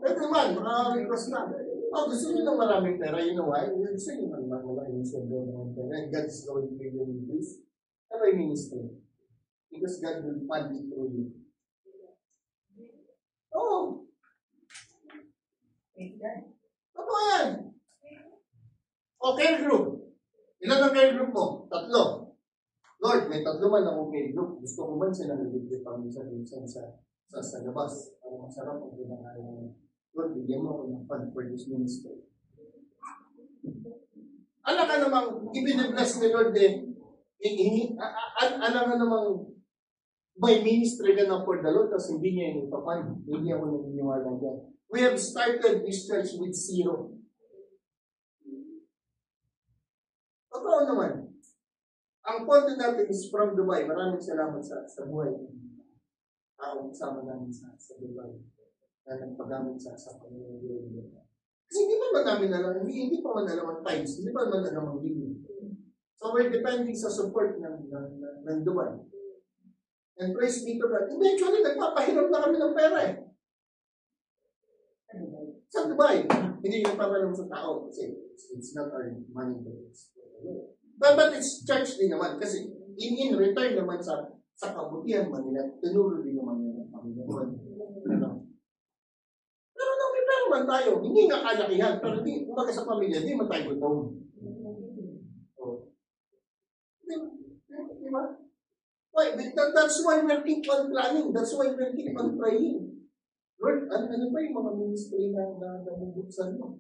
Speaker 1: Pwede naman, maka-request na. Gusto nyo ng maraming pera, you know why? Gusto nyo naman malaking sweldo ng pera, and God is going to give you increase. Ano yung ministry? Because God will fund it through you. Oo. Totoo yan. O, care group. Ilan ang care group mo? 3. Lord, may 3 man ang care group. Gusto ko man sila nag-libre pa minsan sa labas. Ang masarap ang pinakain mo. Lord, bigyan mo ako ng fund for this ministry. Alam ka namang, ibinibless ni Lord din. Alam ka namang, may ministry ka na for the Lord, tapos hindi niya yung ipapan. Hindi ako naniniwala dyan. We have started this church with 0. Totoo naman. Ang pondo natin is from Dubai. Maraming salamat sa buhay. Kasama namin sa Dubai. Na nagpagamit sa Panginoon. Kasi hindi pa man namin alam, hindi pa man alam ang times, hindi pa man alam ang living. So we're depending sa support ng Dubai. And praise be to God. Eventually, nagpapahiram na kami ng pera eh. Sa Dubai. Hindi nagpapahiram sa tao kasi it's not our money, but it's church din naman kasi in return naman sa kabutihan man nila, tinuro din naman nila ang Panginoon. Pero nung may pera man tayo, hindi nga kalakihan, pero hindi, kumbaga sa pamilya, hindi man tayo gutom. Di ba? Why? That's why we keep on planning. That's why we keep on praying. Lord, ano ba yung mga ministry na namubuksan mo?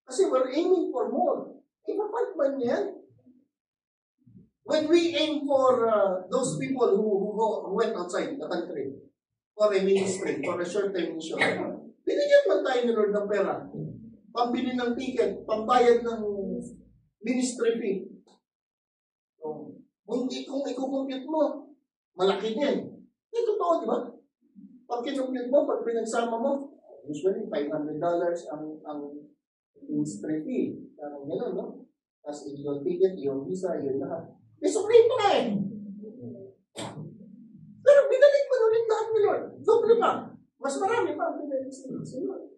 Speaker 1: Kasi we're aiming for more. Ipapat man yan. When we aim for those people who went outside the country for a ministry, for a short-term mission, binigyan man tayo ni Lord ng pera. Pambili ng ticket, pambayad ng ministry fee. So, kung ikukumpute mo, malaki din. Ito totoo, di ba? Pag kinumpute mo, pag pinagsama mo, usually $500 ang ministry fee. Parang gano'n, no? Tapos yung ticket, yung visa, yung lahat. May sukrito ka eh. Pero binalik mo ulit lahat ni Lord. Doble pa. Mas marami pa ang binalik si Lord.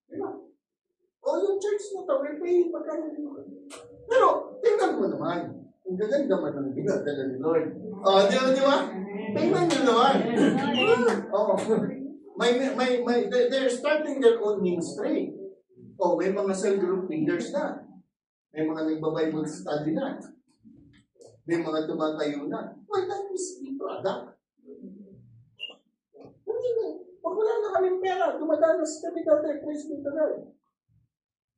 Speaker 1: Di ba? O yung church na to, we're paying pagkano ni Lord. Pero, tingnan mo naman. Ang gaganda man ang binadala ni Lord. O, di ba? Tingnan nyo naman. Oh, they're starting their own ministry. O, may mga cell group leaders na. May mga nagbabible study na. May mga tumatayo na. Why not is the product? Hindi na. Pag wala na kaming pera, dumadanas kami dati, praise be to God.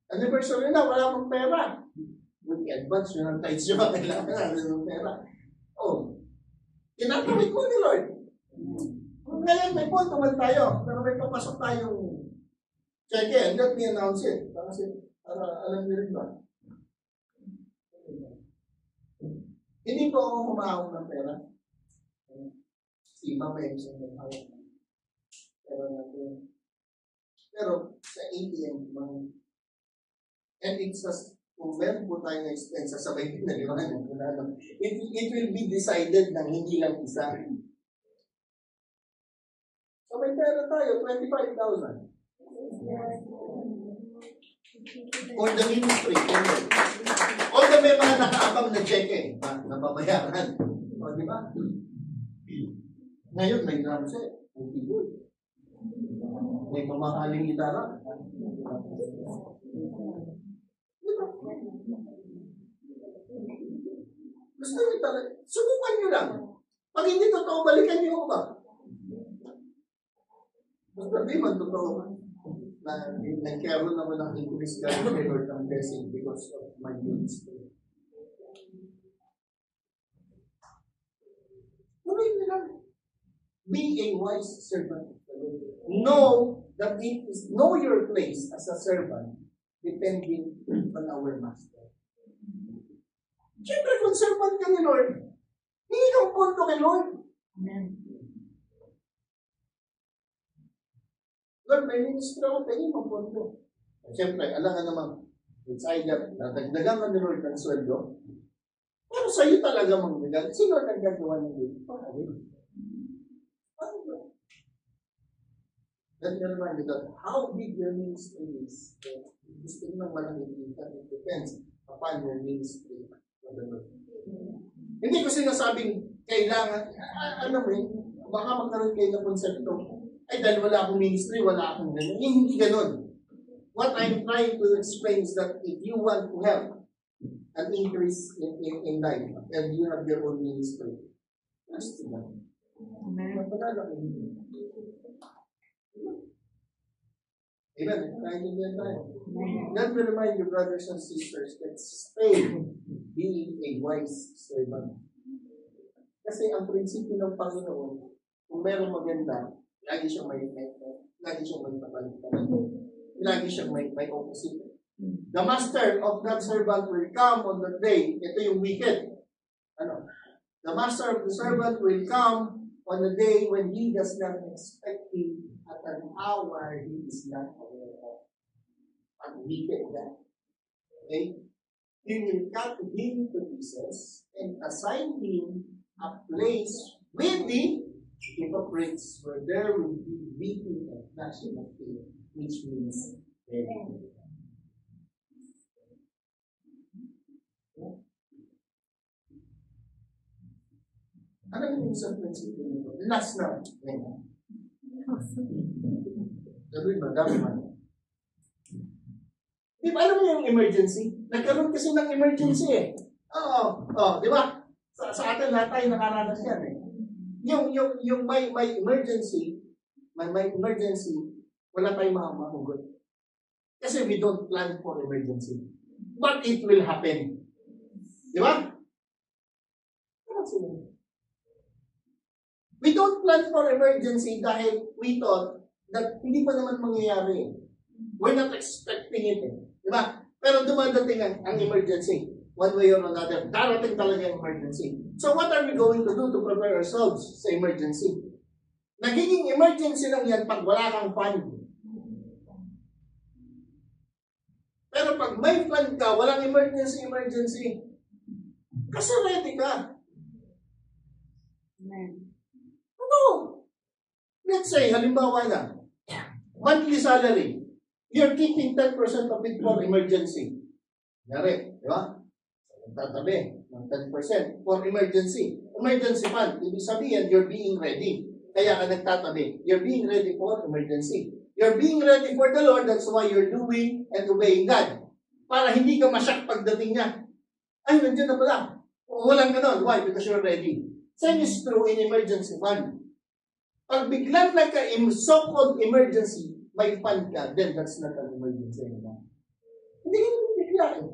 Speaker 1: Anniversary na, wala mong pera. With advance, yun ang tights yun, kailangan natin ng pera. Oh, kinakawit mo ni Lord. Ngayon, may pondo man tayo, pero may papasok tayong cheque, and let me announce it. Para alam niyo rin ba? Hindi po ako humahong ng pera. Si Mama yung siyang naghawak ng pera natin. Pero sa ATM, and it's just, kung meron po tayo na expense, sasabay din na liwanag. It will be decided ng hindi lang isa. So may pera tayo, 25,000. For the ministry. Although may mga nakaabang na cheque na babayaran. O, di ba? Ngayon, may drum set. May keyboard. May mamahaling gitara. Di ba? Gusto nyo talaga. Subukan nyo lang. Pag hindi totoo, balikan nyo ba? Basta di man totoo. Nagkaroon naman ng increase ka kay Lord ng blessing because of my ministry. Be a wise servant of the Lord. Know your place as a servant depending on our master. Siyempre, kung servant ka ni Lord, hindi kang punto kay Lord. Amen. Lord, may ministry ako, pwede magpunto. Siyempre, alam nga naman, it's either natagdagan ka ni Lord ng sweldo, pero sa'yo talaga magbigay. Sino ang gagawa ng dito? Let me remind you that how big your ministry is. Gusto nyo ng malaki dito. It depends upon your ministry. Hindi ko sinasabing kailangan, alam mo yun, baka magkaroon kayo ng konsepto, ay dahil wala akong ministry, wala akong ganun. Hindi ganun. What I'm trying to explain is that if you want to have an increase in life and you have your own ministry, trust God. Magpagala kayo. Amen. Naiintindihan tayo. Let me remind you, brothers and sisters, that stay being a wise servant. Kasi ang prinsipyo ng Panginoon, kung merong maganda, lagi siyang may kapalit. Lagi siyang may opposite. The master of that servant will come on that day. Ito yung wicked. The master of the servant will come on the day when he does not expect him at an hour he is not aware of. Ang wicked that. Okay? He will cut him to pieces and assign him a place with the hypocrites where there will be weeping and gnashing of teeth, which means death. Ano yung isang prinsipyo nito? Last na. Gawin ba? Dami man. Di ba alam mo yung emergency? Nagkaroon kasi ng emergency eh. Oo. Di ba? Sa atin lahat tayo nakaranas yan eh. Yung may emergency, may emergency, wala tayong mahugot. Kasi we don't plan for emergency. But it will happen. Di ba? We don't plan for emergency dahil we thought that hindi pa naman mangyayari. We're not expecting it. Di ba? Pero dumadating ang emergency. One way or another. Darating talaga ang emergency. So what are we going to do to prepare ourselves sa emergency? Nagiging emergency lang yan pag wala kang fund. Pero pag may fund ka, walang emergency. Kasi ready ka. No. Let's say, halimbawa na, monthly salary, you're keeping 10% of it for emergency. Dari, di ba? Tatabi ng 10% for emergency. Emergency fund, ibig sabihin, you're being ready. Kaya ka nagtatabi. You're being ready for emergency. You're being ready for the Lord, that's why you're doing and obeying God. Para hindi ka masyak pagdating niya. Ay, nandiyan na pala. Walang ganon. Why? Because you're ready. Same is true in emergency fund. Pag biglang so-called emergency, may fund ka, then that's not an emergency anymore. Hindi ka bigla eh.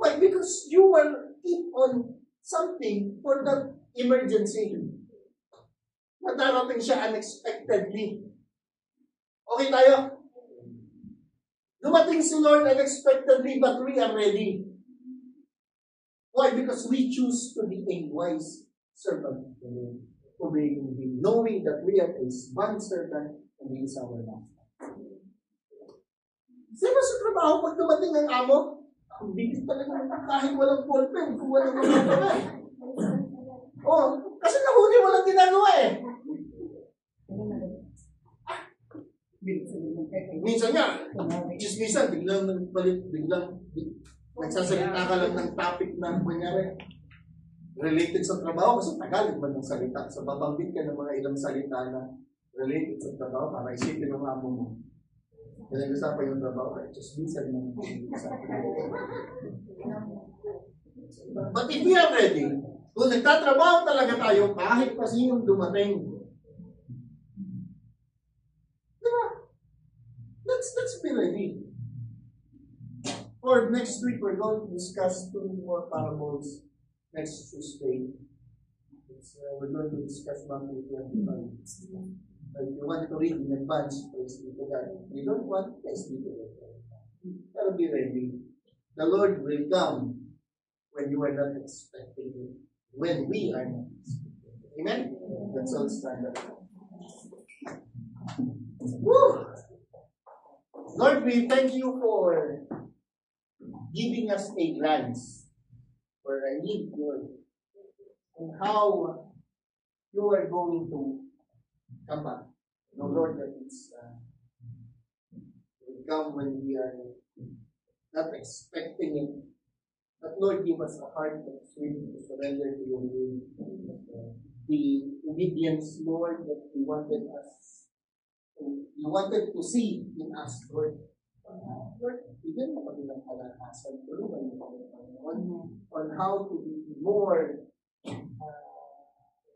Speaker 1: Why? Because you will keep on something for that emergency. Matarating siya unexpectedly. Okay tayo? Dumating si Lord unexpectedly, but we are ready. Why? Because we choose to be a wise servant of the Lord, obeying Him, knowing that we are a one servant and He is our master. Sino sa trabaho pag dumating ang amo? Ang bilis talaga kahit walang ballpen, kung walang ginagawa. Kasi nahuli walang ginagawa eh. Minsan nga, minsan, biglang nagsasalita ka lang ng topic na kunyari related sa trabaho kasi tagalit ba ng salita. So, babanggit ka ng mga ilang salita na related sa trabaho para isipin ng amo mo. Pinag-usapan yung trabaho ay just minsan lang. But if we are ready, kung nagtatrabaho talaga tayo, kahit pa sinong dumating, diba? Let's be ready. For next week, we're going to discuss 2 more parables next Tuesday. We're going to discuss Matthew 25. But if you want to read in advance, please be to God. If you don't want, please be to God. Pero be ready. The Lord will come when you are not expecting it. When we are not expecting it. Amen? Let's all stand up. Woo! Lord, we thank you for giving us a glance for a need, Lord, and how you are going to come back. No, Lord, that it's will come when we are not expecting it.
Speaker 2: But Lord, give us a heart that is willing to surrender to your will. The obedience, Lord, that you wanted to see in us, Lord. Lord, bigyan mo kami ng kalakasan, tulungan mo kami, Panginoon, on how to be more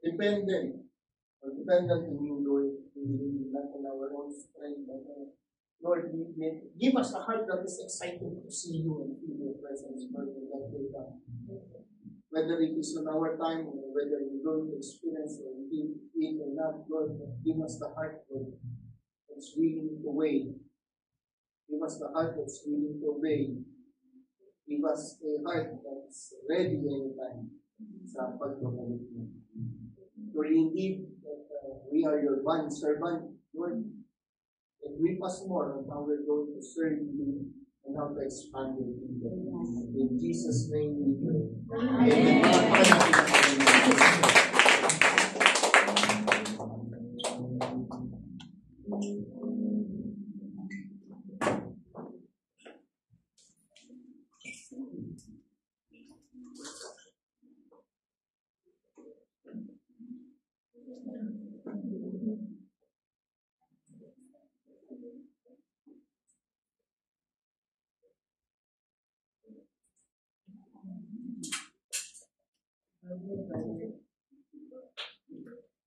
Speaker 2: dependent on you, Lord, not on our own strength, but Lord, give us a heart that is excited to see you and feel your presence, Lord, in that way. Whether it is on our time or whether we don't experience or feel it or not, Lord, give us the heart, Lord, that's willing to wait. Give us the heart that's willing to obey. Give us a heart that's ready anytime sa pagbabalik mo. Lord, indeed, that we are your bond servant, Lord. And we us more on how we're going to serve you and how to expand your kingdom. In Jesus' name we pray.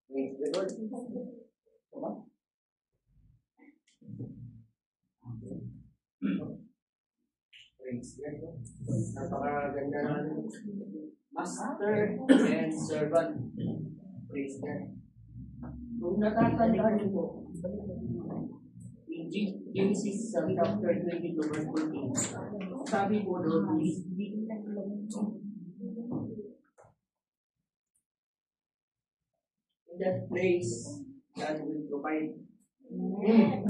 Speaker 2: Praise the Lord. Come on. Praise God. Napakaganda ng master and servant. Praise God. Kung natatandaan niyo po, in Genesis chapter 22 verse 14, sabi po doon, in that place, God will provide.
Speaker 1: Amen.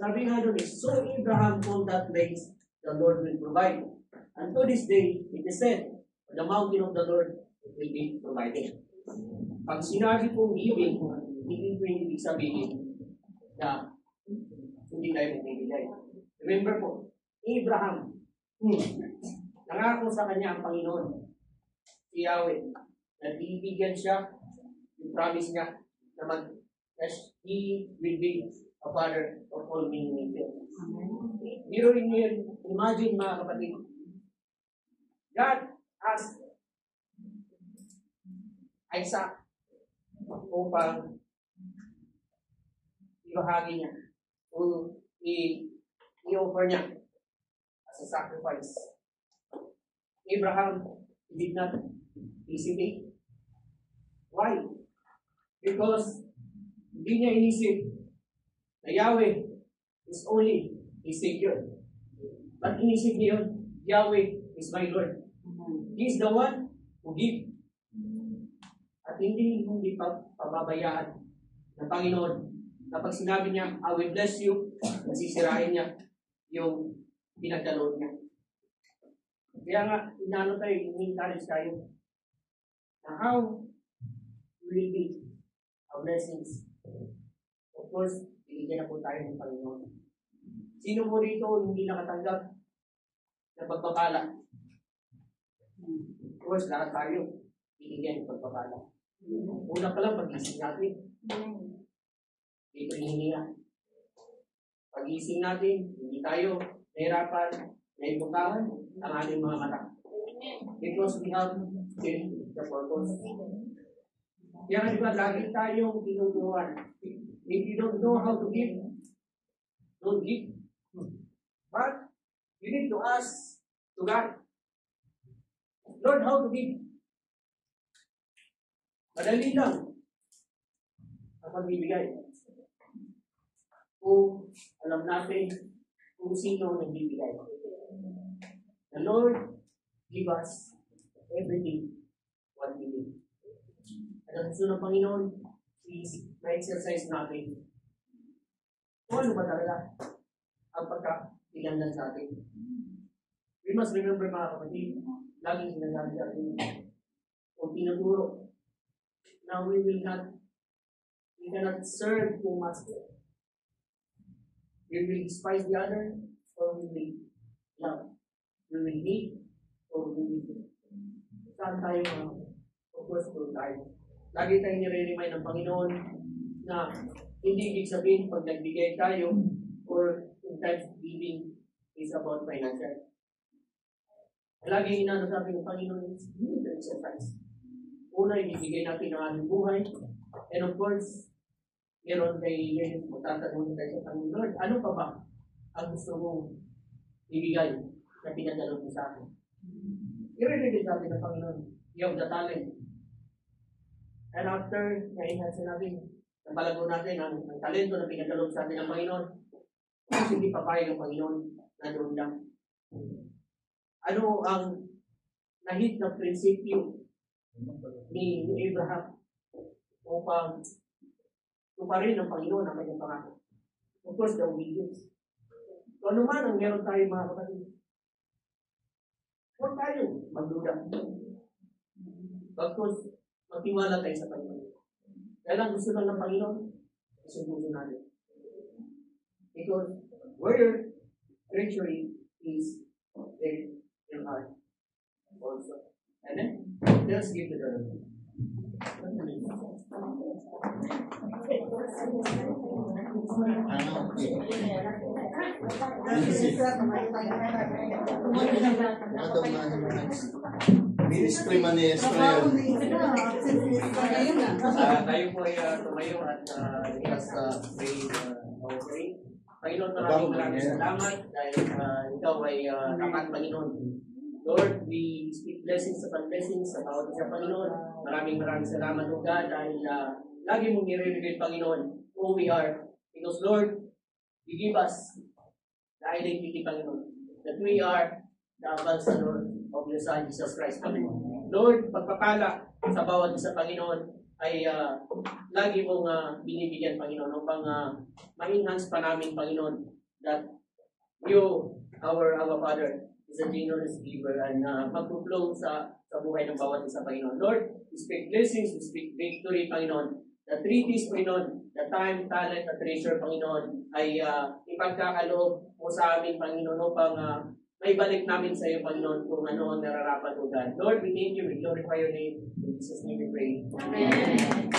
Speaker 2: Sabi nga doon, so Abraham on that place, the Lord will provide. And to this day, it is said, the mountain of the Lord will be provided. Pag sinabi pong giving, hindi po yung ibig sabihin na hindi tayo magbibigay. Remember po, Abraham, nangako sa kanya ang Panginoon, si Yahweh, na bibigyan siya, yung promise niya, na he will be a father of all many nations. Biro rin yun, imagine mga kapatid, God asked Isaac upang ibahagi niya o i-offer niya as a sacrifice. Abraham did not hesitate. Why? Because hindi niya inisip na Yahweh is only his Savior. But inisip niya yun, Yahweh is my Lord. He is the one who gives. At hindi pababayaan ng Panginoon na pag sinabi niya, I will bless you, nasisirain niya yung pinagdaloon niya. Kaya nga, inano tayo, in-encourage tayo na how will be our blessings. Of course, binigyan na po tayo ng Panginoon. Sino mo rito hindi nakatanggap ng pagpapala? Of course, lahat tayo binigyan ng pagpapala. Una pa lang, pag-ising natin. Dito hinihinga. Pag-ising natin, hindi tayo nahirapan, naibukahan ang ating mga mata. Because we have the purpose. Kaya nga diba, lagi tayong tinuturuan. If you don't know how to give, don't give. But you need to ask to God, Lord, how to give? Madali lang ang pagbibigay. Kung alam natin kung sino nagbibigay. The Lord give us everything what we need. At ang gusto ng Panginoon is na-exercise natin kung ano ba talaga ang pagkailangan sa atin. We must remember mga kapatid, laging sinasabi sa atin, kung tinuturo na we cannot serve two masters. We will despise the other, or or we will love? We will hate or we will hate? Saan tayo of course, doon tayo. Lagi tayong nire-remind ng Panginoon na hindi ibig sabihin pag nagbigay tayo or in times of giving is about financial. Lagi inano sa ating Panginoon is give the exercise. Una, ibibigay natin ang ating buhay. And of course, meron kay Lenny, magtatanong tayo sa Panginoon, Lord, ano pa ba ang gusto mong ibigay na pinadalog mo sa akin? I-reveal sa atin ng Panginoon. You have the talent. And after, na sinabi, napalago natin ang talento na pinadalog sa atin ng Panginoon. Kasi hindi papayag ang Panginoon na doon lang. Ano ang nahit na prinsipyo ni Abraham upang tuparin ng Panginoon ang kanyang pangako? Of course, the obedience. So ano man ang meron tayo mga kapatid, huwag tayo magduda. Of course, magtiwala tayo sa Panginoon. Kaya lang gusto lang ng Panginoon, isubuso natin. Because where your treasury is, there your heart also. And then, let's give to the Lord.
Speaker 1: Ministry maestro yan.
Speaker 2: Tayo po ay tumayo at pray offering. Panginoon, maraming salamat dahil ikaw ay tapat, Panginoon. Lord, we speak blessings upon blessings sa bawat isa, Panginoon. Maraming salamat, O God, dahil lagi mong nire-reveal, Panginoon, who we are. Because, Lord, you give us the identity, Panginoon, that we are the ambassador of your Son, Jesus Christ, Panginoon. Lord, pagpapala sa bawat isa, Panginoon, ay lagi mong binibigyan, Panginoon, upang ma-enhance pa namin, Panginoon, that you, our Father, is a generous giver and magpo-flow sa buhay ng bawat isa, Panginoon. Lord, we speak blessings, we speak victory, Panginoon. The treaties, Panginoon, the time, talent, at treasure, Panginoon, ay ipagkakaloob mo sa amin, Panginoon, upang may balik namin sa iyo, Panginoon, kung ano ang nararapat, O God. Lord, we thank you, we glorify your name. In Jesus' name we pray. Amen.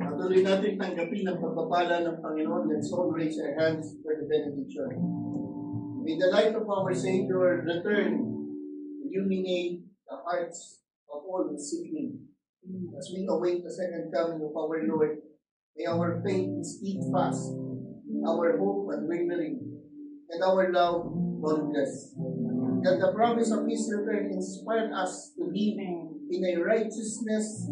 Speaker 1: Patuloy natin tanggapin ang pagpapala ng Panginoon. Let's all raise our hands for the benediction. May the light of our Savior return, illuminate the hearts of all who seek Him. As we await the second coming of our Lord, may our faith be steadfast, our hope unwavering, and our love boundless. That the promise of His return inspire us to live in a righteousness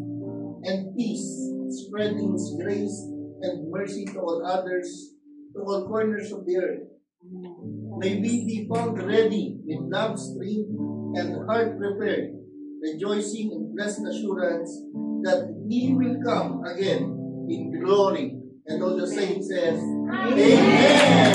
Speaker 1: and peace, spreading His grace and mercy to all others, to all corners of the earth. May we be found ready with love, strength, and heart prepared, rejoicing in blessed assurance that He will come again in glory. And all the saints says, Amen.